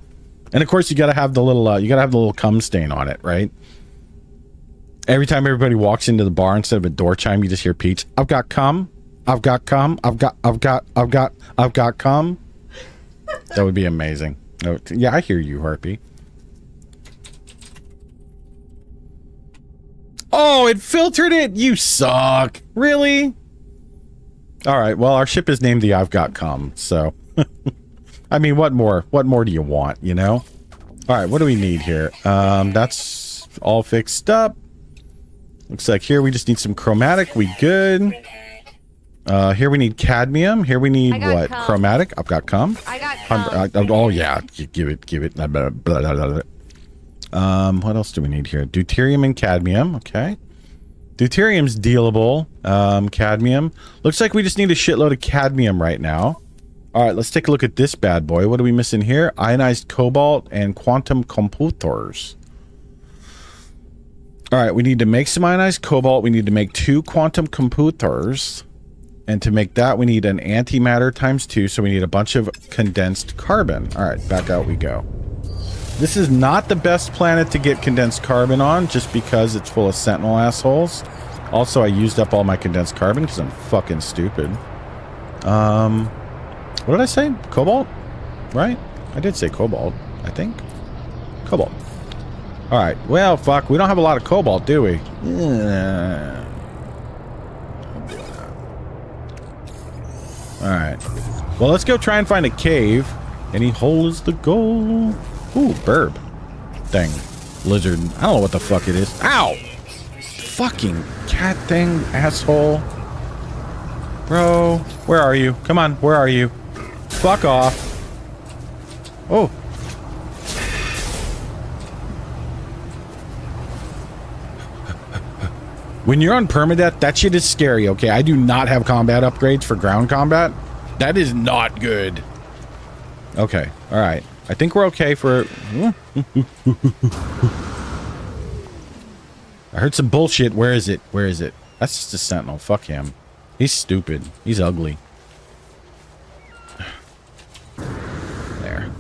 [SPEAKER 1] And of course, you got to have the little cum stain on it, right? Every time everybody walks into the bar, instead of a door chime, you just hear Pete's, I've got cum. I've got cum. I've got cum. That would be amazing. No, yeah, I hear you, Harpy. Oh, it filtered it. You suck. Really? All right. Well, our ship is named the I've Got Cum. So, I mean, what more? What more do you want? You know? All right. What do we need here? That's all fixed up. Looks like here we just need some chromatic. We good. Here we need cadmium. Here we need what? Cum. Chromatic. I've got cum.
[SPEAKER 4] I got cum.
[SPEAKER 1] Oh yeah, give it. Blah, blah, blah, blah, blah. What else do we need here? Deuterium and cadmium. Okay. Deuterium's dealable. Cadmium. Looks like we just need a shitload of cadmium right now. All right, let's take a look at this bad boy. What are we missing here? Ionized cobalt and quantum computers. All right, we need to make some ionized cobalt. We need to make 2 quantum computers. And to make that, we need an antimatter times 2, so we need a bunch of condensed carbon. All right, back out we go. This is not the best planet to get condensed carbon on, just because it's full of sentinel assholes. Also, I used up all my condensed carbon because I'm fucking stupid. What did I say? Cobalt? Right? I did say cobalt, I think. Cobalt. All right. Well, fuck. We don't have a lot of cobalt, do we? All right. Well, let's go try and find a cave. Any hole is the goal. Ooh, burb. Thing. Lizard. I don't know what the fuck it is. Ow! Fucking cat thing, asshole. Bro, where are you? Come on, where are you? Fuck off. Oh. When you're on permadeath, that shit is scary, okay? I do not have combat upgrades for ground combat. That is not good. Okay, alright. I think we're okay for... I heard some bullshit. Where is it? Where is it? That's just a sentinel. Fuck him. He's stupid. He's ugly. There.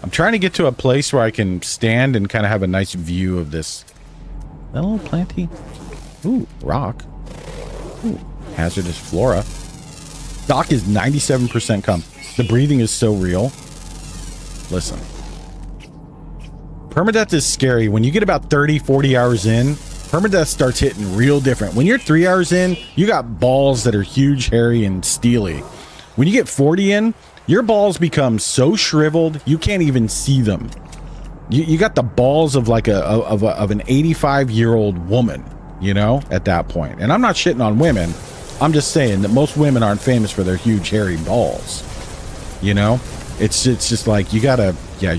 [SPEAKER 1] I'm trying to get to a place where I can stand and kind of have a nice view of this. That little planty. Ooh, rock. Ooh, hazardous flora. Doc is 97% cum. The breathing is so real. Listen. Permadeath is scary. When you get about 30, 40 hours in, permadeath starts hitting real different. When you're 3 hours in, you got balls that are huge, hairy, and steely. When you get 40 in, your balls become so shriveled, you can't even see them. You got the balls of like of an 85-year-old woman, you know, at that point. And I'm not shitting on women. I'm just saying that most women aren't famous for their huge, hairy balls. You know? It's just like, you gotta, yeah,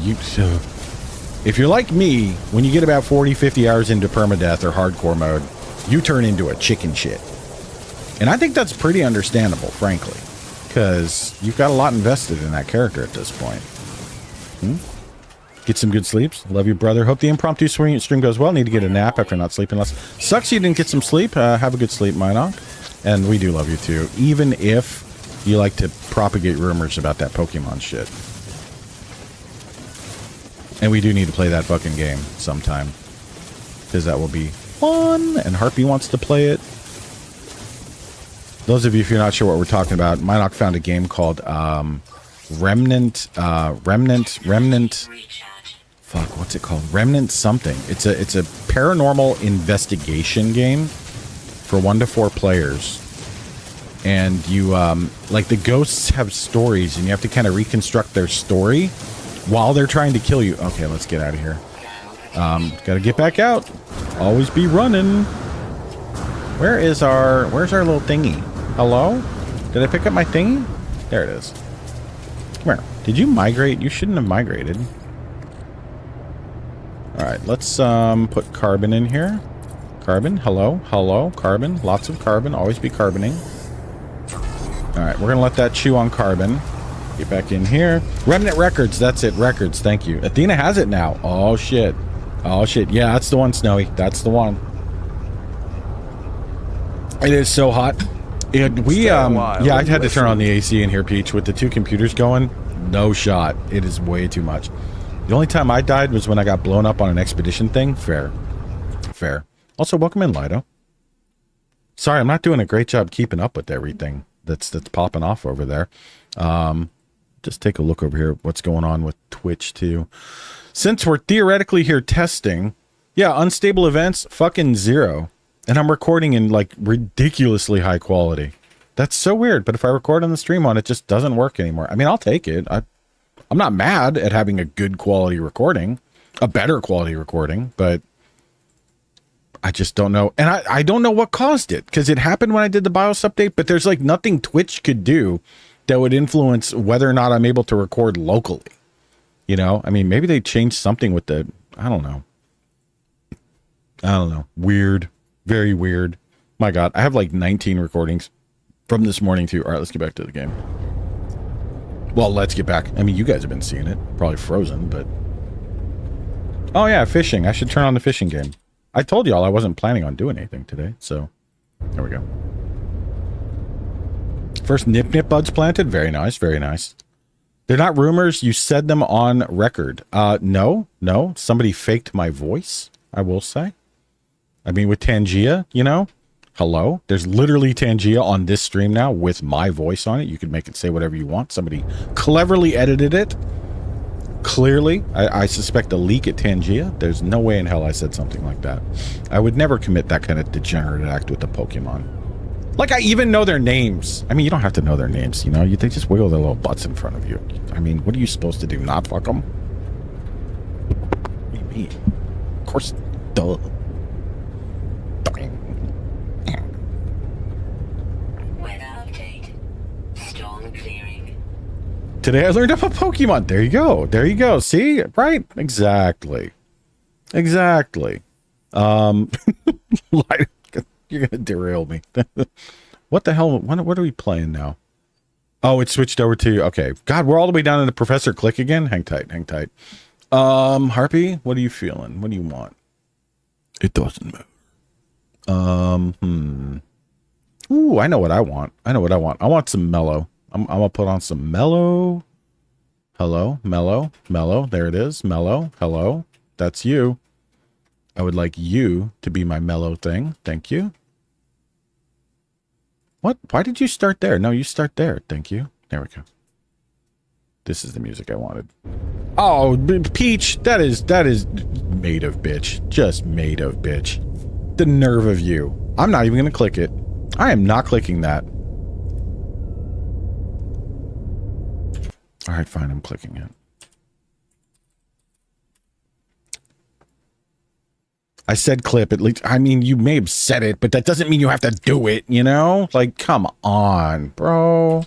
[SPEAKER 1] if you're like me, when you get about 40, 50 hours into permadeath or hardcore mode, you turn into a chicken shit. And I think that's pretty understandable, frankly, because you've got a lot invested in that character at this point. Get some good sleeps. Love you, brother. Hope the impromptu stream goes well. Need to get a nap after not sleeping less. Sucks you didn't get some sleep. Have a good sleep, Minok. And we do love you too, even if you like to propagate rumors about that Pokemon shit. And we do need to play that fucking game sometime, because that will be fun, and Harpy wants to play it. Those of you, if you're not sure what we're talking about, Minok found a game called Remnant. Fuck, what's it called? Remnant something. It's a paranormal investigation game for 1 to 4 players. And you, like, the ghosts have stories, and you have to kind of reconstruct their story while they're trying to kill you. Okay, let's get out of here. Gotta get back out. Always be running. Where's our little thingy? Hello? Did I pick up my thingy? There it is. Come here. Did you migrate? You shouldn't have migrated. Alright, let's put carbon in here. Carbon, hello, hello, carbon. Lots of carbon, always be carboning. Alright, we're gonna let that chew on carbon. Get back in here. Remnant Records, that's it, Records, thank you. Athena has it now. Oh shit. Oh shit, yeah, that's the one, Snowy. That's the one. It is so hot. Yeah, I had to turn on the AC in here, Peach, with the 2 computers going. No shot. It is way too much. The only time I died was when I got blown up on an expedition thing. Fair. Fair. Also, welcome in, Lido. Sorry, I'm not doing a great job keeping up with everything that's popping off over there. Just take a look over here. What's going on with Twitch, too. Since we're theoretically here testing, yeah, unstable events, fucking 0. And I'm recording in, like, ridiculously high quality. That's so weird, but if I record on the stream on, it just doesn't work anymore. I mean, I'll take it. I'm not mad at having a good quality recording, a better quality recording, but I just don't know. And I don't know what caused it, because it happened when I did the BIOS update, but there's, like, nothing Twitch could do that would influence whether or not I'm able to record locally. You know? I mean, maybe they changed something with the... I don't know. Weird. Very weird. My God, I have like 19 recordings from this morning too. All right, let's get back to the game. Well, let's get back. I mean, you guys have been seeing it. Probably frozen, but... Oh yeah, fishing. I should turn on the fishing game. I told y'all I wasn't planning on doing anything today, so... There we go. First nip nip buds planted. Very nice. Very nice. They're not rumors. You said them on record. No. Somebody faked my voice, I will say. I mean, with Tangia, you know, hello. There's literally Tangia on this stream now with my voice on it. You can make it say whatever you want. Somebody cleverly edited it. Clearly, I suspect a leak at Tangia. There's no way in hell I said something like that. I would never commit that kind of degenerate act with the Pokemon. Like, I even know their names. I mean, you don't have to know their names, you know? They just wiggle their little butts in front of you. I mean, what are you supposed to do? Not fuck them? What do you mean? Of course, duh.
[SPEAKER 4] Weather update. Storm clearing.
[SPEAKER 1] Today I learned about Pokemon. There you go. There you go. See? Right? Exactly. Exactly. You're going to derail me. What the hell? What are we playing now? Oh, it switched over to... Okay. God, we're all the way down into Professor Click again? Hang tight. Hang tight. Harpy, what are you feeling? What do you want? It doesn't matter. Ooh, I know what I want. I know what I want. I want some mellow. I'm going to put on some mellow. Hello, mellow, mellow. There it is. Mellow. Hello. That's you. I would like you to be my mellow thing. Thank you. What? Why did you start there? No, you start there. Thank you. There we go. This is the music I wanted. Oh, Peach, that is made of bitch. Just made of bitch. The nerve of you. I'm not even going to click it. I am not clicking that. All right, fine. I'm clicking it. I said clip at least. I mean, you may have said it, but that doesn't mean you have to do it, you know? Like, come on, bro.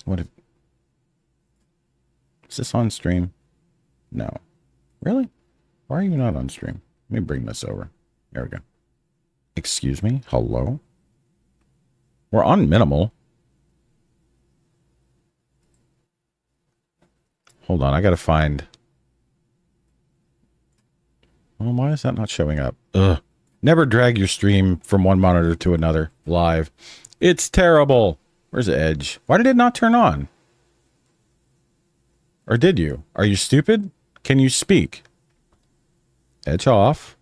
[SPEAKER 1] What if... Is this on stream? No. Really? Why are you not on stream? Let me bring this over. There we go. Excuse me? Hello? We're on minimal. Hold on, I gotta find... Well, why is that not showing up? Ugh. Never drag your stream from one monitor to another live. It's terrible. Where's Edge? Why did it not turn on? Or did you? Are you stupid? Can you speak? Edge off.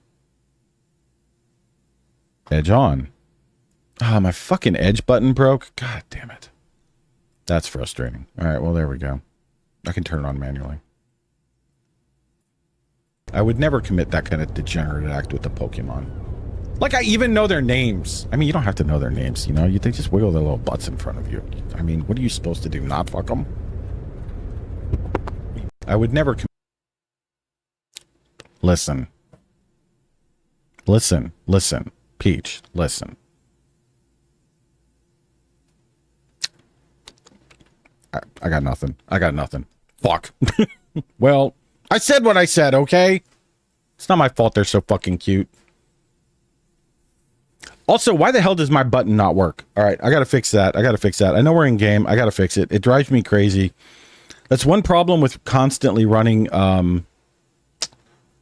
[SPEAKER 1] Edge on. Ah, my fucking Edge button broke. God damn it. That's frustrating. All right, well, there we go. I can turn it on manually. I would never commit that kind of degenerate act with the Pokemon. Like, I even know their names. I mean, you don't have to know their names, you know? They just wiggle their little butts in front of you. I mean, what are you supposed to do? Not fuck them? I would never... Listen. Listen. Listen. Peach, listen. I got nothing. I got nothing. Fuck. Well, I said what I said, okay? It's not my fault they're so fucking cute. Also, why the hell does my button not work? All right, I got to fix that. I got to fix that. I know we're in game. I got to fix it. It drives me crazy. That's one problem with constantly running...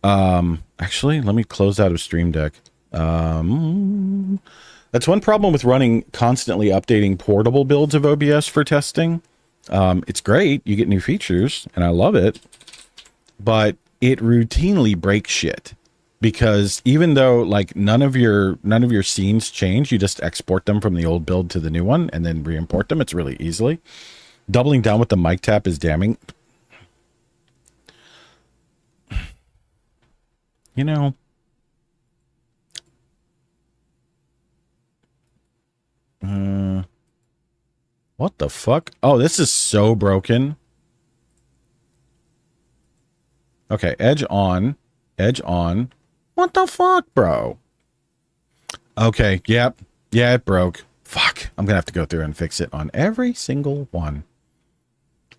[SPEAKER 1] actually, let me close out of Stream Deck. That's one problem with running constantly updating portable builds of OBS for testing. It's great. You get new features, and I love it. But it routinely breaks shit. Because even though like none of your scenes change, you just export them from the old build to the new one and then re-import them. It's really easily. Doubling down with the mic tap is damning. You know, what the fuck? Oh, this is so broken. Okay, edge on. Edge on. What the fuck, bro? Okay, yep. Yeah, it broke. Fuck. I'm gonna have to go through and fix it on every single one.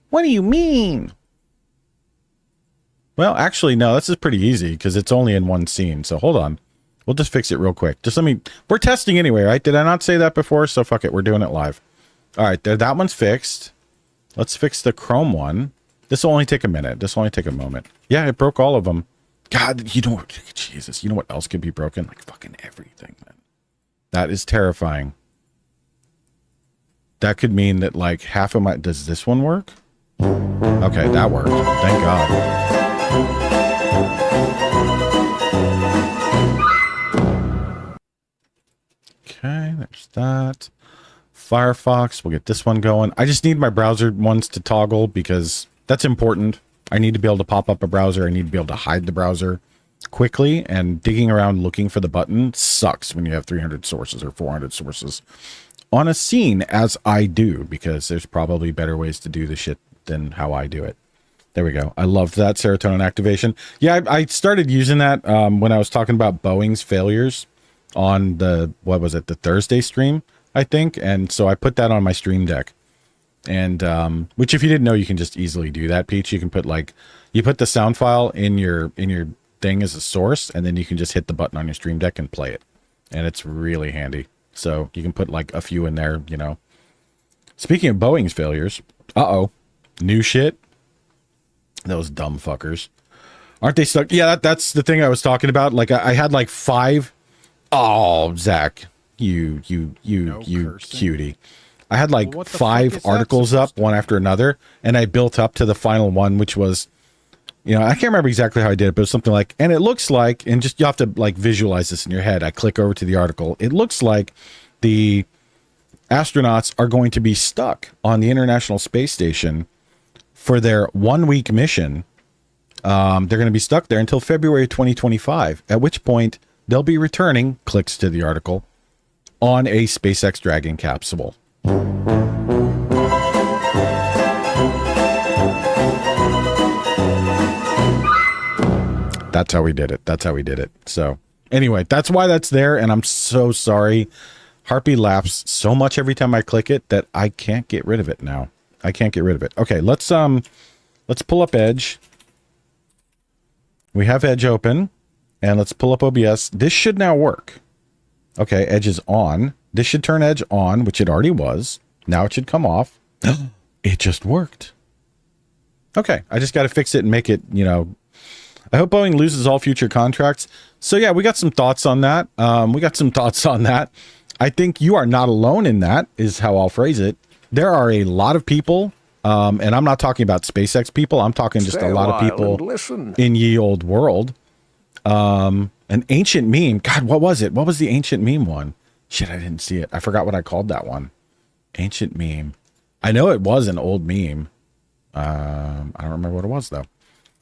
[SPEAKER 1] What do you mean? Well, actually, no, this is pretty easy because it's only in one scene. So hold on. We'll just fix it real quick. Just let me... We're testing anyway, right? Did I not say that before? So fuck it. We're doing it live. All right, there. That one's fixed. Let's fix the Chrome one. This will only take a minute. This will only take a moment. Yeah, it broke all of them. God, you know... Jesus, you know what else could be broken? Like fucking everything, man. That is terrifying. That could mean that like half of my... Does this one work? Okay, that worked. Thank God. Okay, there's that. Firefox, we'll get this one going. I just need my browser ones to toggle because that's important. I need to be able to pop up a browser. I need to be able to hide the browser quickly, and digging around looking for the button sucks when you have 300 sources or 400 sources on a scene, as I do, because there's probably better ways to do the shit than how I do it. There we go. I loved that serotonin activation. Yeah, I started using that when I was talking about Boeing's failures on the, what was it, the Thursday stream, I think. And so I put that on my Stream Deck. And which, if you didn't know, you can just easily do that, Peach. You can put like, you put the sound file in your thing as a source, and then you can just hit the button on your Stream Deck and play it. And it's really handy. So you can put like a few in there, you know. Speaking of Boeing's failures, new shit. Those dumb fuckers. Aren't they stuck? Yeah, that's the thing I was talking about. Like I had like 5. Oh, Zach, you cutie. I had like 5 articles up, one after another, and I built up to the final one, which was, you know, I can't remember exactly how I did it, but it was something like, and it looks like, and just, you have to like visualize this in your head. I click over to the article. It looks like the astronauts are going to be stuck on the International Space Station for their 1-week mission. They're going to be stuck there until February 2025, at which point they'll be returning, clicks to the article, on a SpaceX Dragon capsule. That's how we did it. So anyway, that's why that's there. And I'm so sorry. Harpy laughs so much every time I click it that I can't get rid of it now. I can't get rid of it. Okay, let's pull up Edge. We have Edge open, and let's pull up OBS. This should now work. Okay, Edge is on. This should turn Edge on, which it already was. Now it should come off. It just worked. Okay, I just got to fix it and make it, you know. I hope Boeing loses all future contracts. So yeah, we got some thoughts on that. I think you are not alone in that, is how I'll phrase it. There are a lot of people, and I'm not talking about SpaceX people. I'm talking just a lot of people in ye old world. An ancient meme. God, what was it? What was the ancient meme one? Shit, I didn't see it. I forgot what I called that one. Ancient meme. I know it was an old meme. I don't remember what it was, though.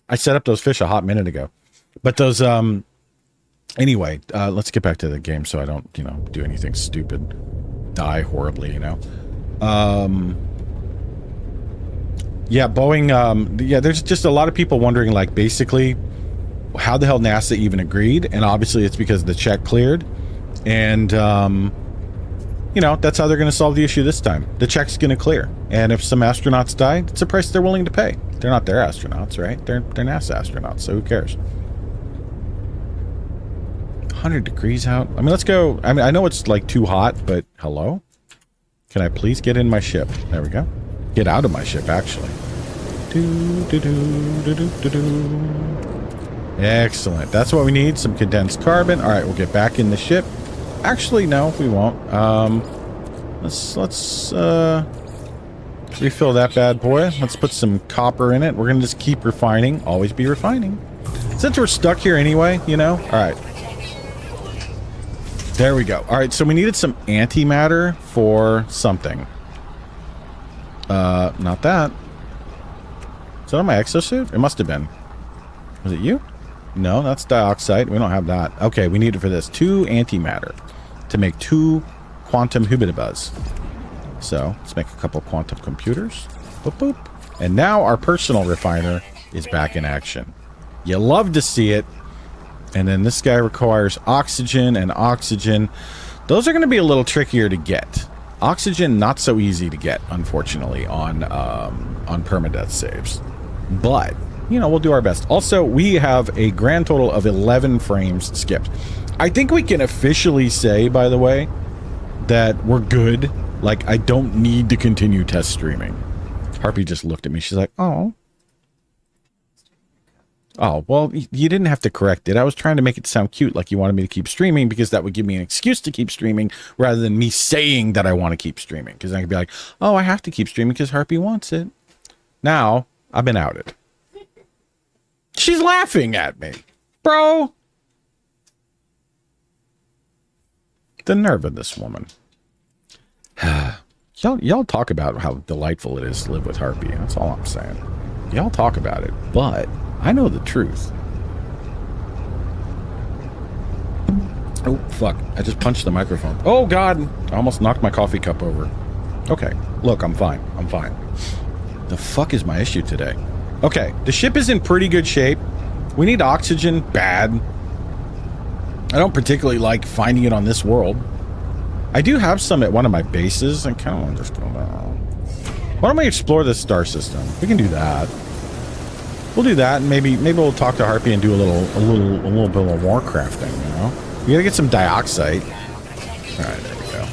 [SPEAKER 1] I set up those fish a hot minute ago. But those, anyway, let's get back to the game so I don't, you know, do anything stupid. Die horribly, you know. Yeah, Boeing, yeah, there's just a lot of people wondering, like, basically, how the hell NASA even agreed. And obviously it's because the check cleared. And, you know, that's how they're going to solve the issue this time. The check's going to clear. And if some astronauts die, it's a price they're willing to pay. They're not their astronauts, right? They're NASA astronauts, so who cares? 100 degrees out. I mean, let's go. I mean, I know it's like too hot, but hello? Can I please get in my ship? There we go. Get out of my ship, actually. Excellent. That's what we need. Some condensed carbon. All right, we'll get back in the ship. Actually, no, we won't. Let's refill that bad boy. Let's put some copper in it. We're gonna just keep refining. Always be refining. Since we're stuck here anyway, you know. All right. There we go. All right, so we needed some antimatter for something. Not that. Is that on my exosuit? It must have been. Was it you? No, that's dioxide. We don't have that. Okay, we need it for this. 2 antimatter to make 2 quantum hubidibuzz. So let's make a couple quantum computers. Boop, boop. And now our personal refiner is back in action. You love to see it. And then this guy requires oxygen and oxygen. Those are going to be a little trickier to get. Oxygen, not so easy to get, unfortunately, on permadeath saves. But, you know, we'll do our best. Also, we have a grand total of 11 frames skipped. I think we can officially say, by the way, that we're good. Like, I don't need to continue test streaming. Harpy just looked at me. She's like, oh. Oh, well, you didn't have to correct it. I was trying to make it sound cute, like you wanted me to keep streaming, because that would give me an excuse to keep streaming rather than me saying that I want to keep streaming. Because I could be like, oh, I have to keep streaming because Harpy wants it. Now, I've been outed. She's laughing at me. Bro. The nerve of this woman. Y'all talk about how delightful it is to live with Harpy. That's all I'm saying. Y'all talk about it, but I know the truth. Oh, fuck. I just punched the microphone. Oh, God. I almost knocked my coffee cup over. Okay. Look, I'm fine. I'm fine. The fuck is my issue today? Okay. The ship is in pretty good shape. We need oxygen. Bad. I don't particularly like finding it on this world. I do have some at one of my bases. I kind of want to just go down. Why don't we explore this star system? We can do that. We'll do that, and maybe we'll talk to Harpy and do a little bit of war crafting, you know? We gotta get some dioxide. Alright, there we go.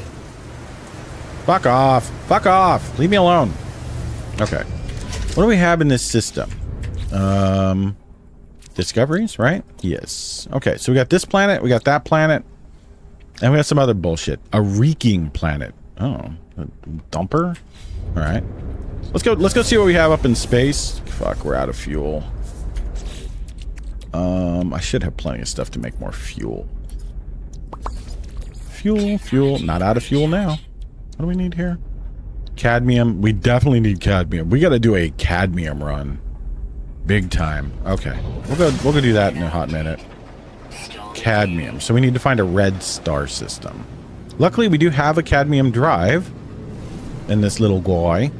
[SPEAKER 1] Fuck off. Fuck off. Leave me alone. Okay. What do we have in this system? Discoveries, right? Yes. Okay, so we got this planet, we got that planet, and we got some other bullshit. A reeking planet. Oh, a dumper? Alright. Let's go see what we have up in space. Fuck, we're out of fuel. I should have plenty of stuff to make more fuel. Fuel. Not out of fuel now. What do we need here? Cadmium. We definitely need cadmium. We gotta do a cadmium run. Big time. Okay. We'll go do that in a hot minute. Cadmium. So we need to find a red star system. Luckily, we do have a cadmium drive in this little guy.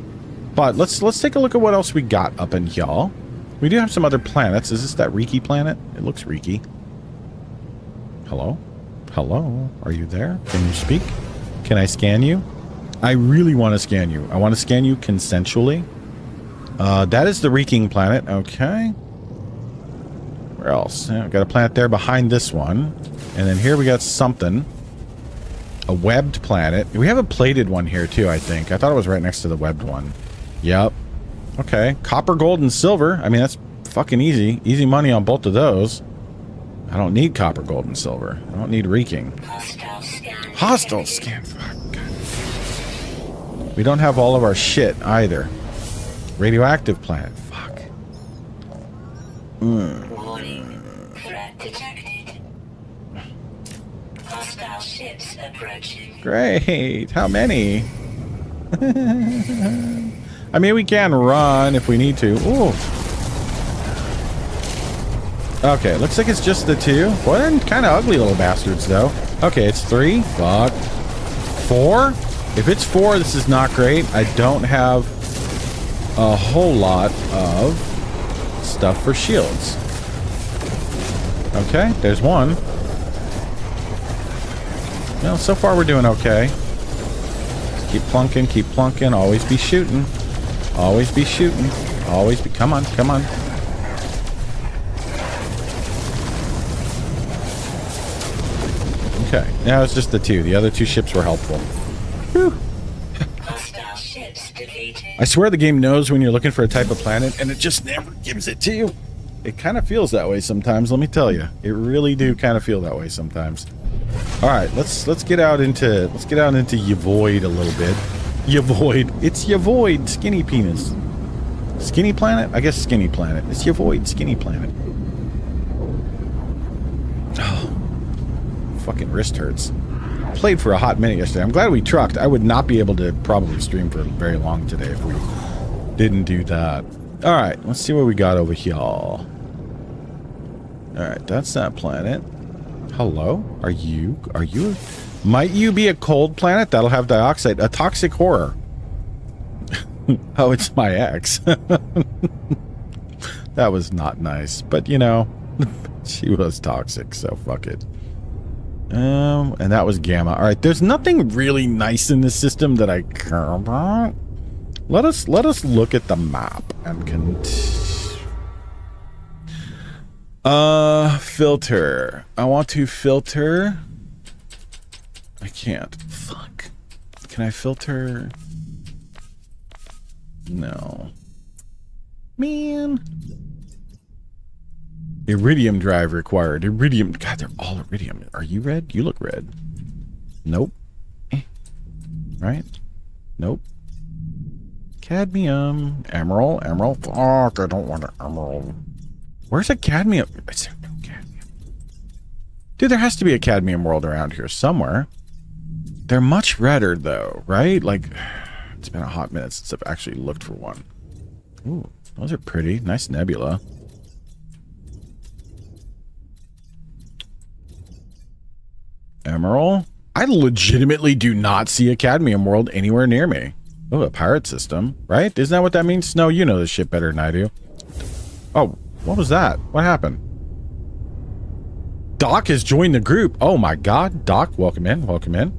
[SPEAKER 1] But let's take a look at what else we got up in y'all. We do have some other planets. Is this that Reeky planet? It looks Reeky. Hello? Hello? Are you there? Can you speak? Can I scan you? I really want to scan you. I want to scan you consensually. That is the Reeking planet. Okay. Where else? Yeah, we got a planet there behind this one. And then here we got something. A webbed planet. We have a plated one here too, I think. I thought it was right next to the webbed one. Yep. Okay. Copper, gold, and silver. I mean, that's fucking easy. Easy money on both of those. I don't need copper, gold, and silver. I don't need reeking. Hostile scan. Fuck. We don't have all of our shit either. Radioactive planet. Fuck.
[SPEAKER 4] Warning. Threat detected. Hostile ships approaching.
[SPEAKER 1] Great. How many? I mean, we can run if we need to. Ooh. Okay, looks like it's just the two. Boy, they're kind of ugly little bastards, though. Okay, it's 3. Fuck. 4? If it's 4, this is not great. I don't have a whole lot of stuff for shields. Okay, there's 1. Well, so far we're doing okay. Just keep plunking, always be shooting. Always be shooting. Always be... Come on, come on. Okay, now it's just the 2. The other 2 ships were helpful. Whew.
[SPEAKER 4] Hostile ships defeated.
[SPEAKER 1] I swear the game knows when you're looking for a type of planet, and it just never gives it to you. It kind of feels that way sometimes, let me tell you. It really do kind of feel that way sometimes. All right, let's get out into Yavoid a little bit. Yavoid. It's Yavoid, skinny penis. Skinny planet? I guess skinny planet. It's Yavoid, skinny planet. Oh, fucking wrist hurts. Played for a hot minute yesterday. I'm glad we trucked. I would not be able to probably stream for very long today if we didn't do that. All right, let's see what we got over here. All right, that's that planet. Hello? Are you? Might you be a cold planet? That'll have dioxide. A toxic horror. Oh, it's my ex. That was not nice. But, you know, she was toxic, so fuck it. And that was Gamma. All right, there's nothing really nice in this system that I care about. Let us look at the map and filter. I want to filter. I can't. Fuck. Can I filter? No. Man. Iridium drive required. Iridium. God, they're all iridium. Are you red? You look red. Nope. Right? Nope. Cadmium. Emerald. Emerald. Fuck, I don't want an emerald. Where's a cadmium? Is there no cadmium? Dude, there has to be a cadmium world around here somewhere. They're much redder, though, right? Like, it's been a hot minute since I've actually looked for one. Ooh, those are pretty. Nice nebula. Emerald? I legitimately do not see a cadmium world anywhere near me. Oh, a pirate system, right? Isn't that what that means? Snow, you know this shit better than I do. Oh, what was that? What happened? Doc has joined the group. Oh my god. Doc, welcome in. Welcome in.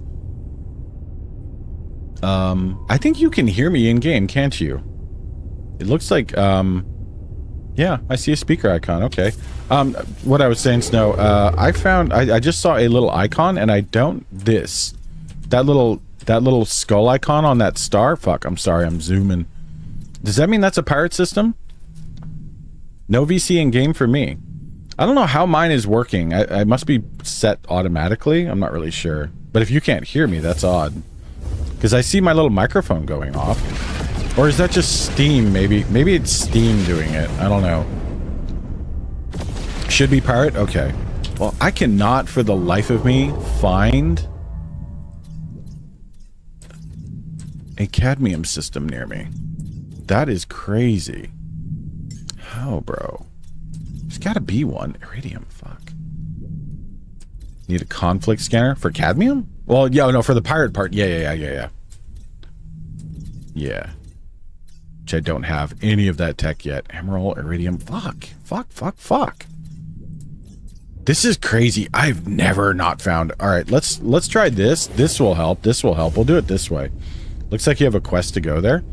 [SPEAKER 1] I think you can hear me in game, can't you? It looks like, yeah, I see a speaker icon. Okay. What I was saying, Snow, I just saw a little icon and I don't, that little skull icon on that star. Fuck, I'm sorry, I'm zooming. Does that mean that's a pirate system? No VC in game for me. I don't know how mine is working. I must be set automatically. I'm not really sure. But if you can't hear me, that's odd. Because I see my little microphone going off. Or is that just Steam, maybe? Maybe it's Steam doing it. I don't know. Should be pirate? Okay. Well, I cannot for the life of me find a cadmium system near me. That is crazy. Oh, bro. There's gotta be one. Iridium, fuck. Need a conflict scanner for cadmium? Well, yeah, no, for the pirate part. Yeah. Yeah. Which I don't have any of that tech yet. Emerald, iridium, fuck. This is crazy. I've never not found. All right, let's try this. This will help. We'll do it this way. Looks like you have a quest to go there.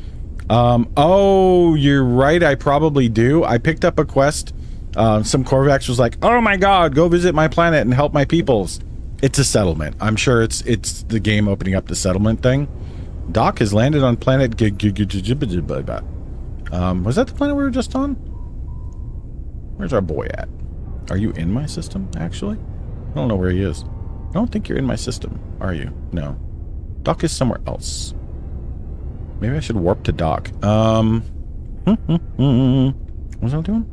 [SPEAKER 1] Oh, you're right. I probably do. I picked up a quest. Some Korvax was like, "Oh my god, go visit my planet and help my peoples." It's a settlement. I'm sure it's the game opening up the settlement thing. Doc has landed on planet was that the planet we were just on? Where's our boy at? Are you in my system, actually? I don't know where he is. I don't think you're in my system, are you? No. Doc is somewhere else. Maybe I should warp to Doc. What was I doing?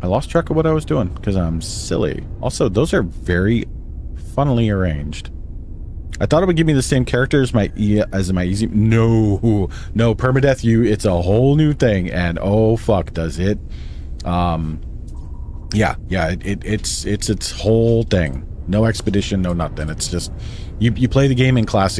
[SPEAKER 1] I lost track of what I was doing because I'm silly. Also, those are very funnily arranged. I thought it would give me the same character as my easy. No, permadeath. It's a whole new thing, and oh fuck, does it? Yeah. It's its whole thing. No expedition, no nothing. It's just you play the game in classic.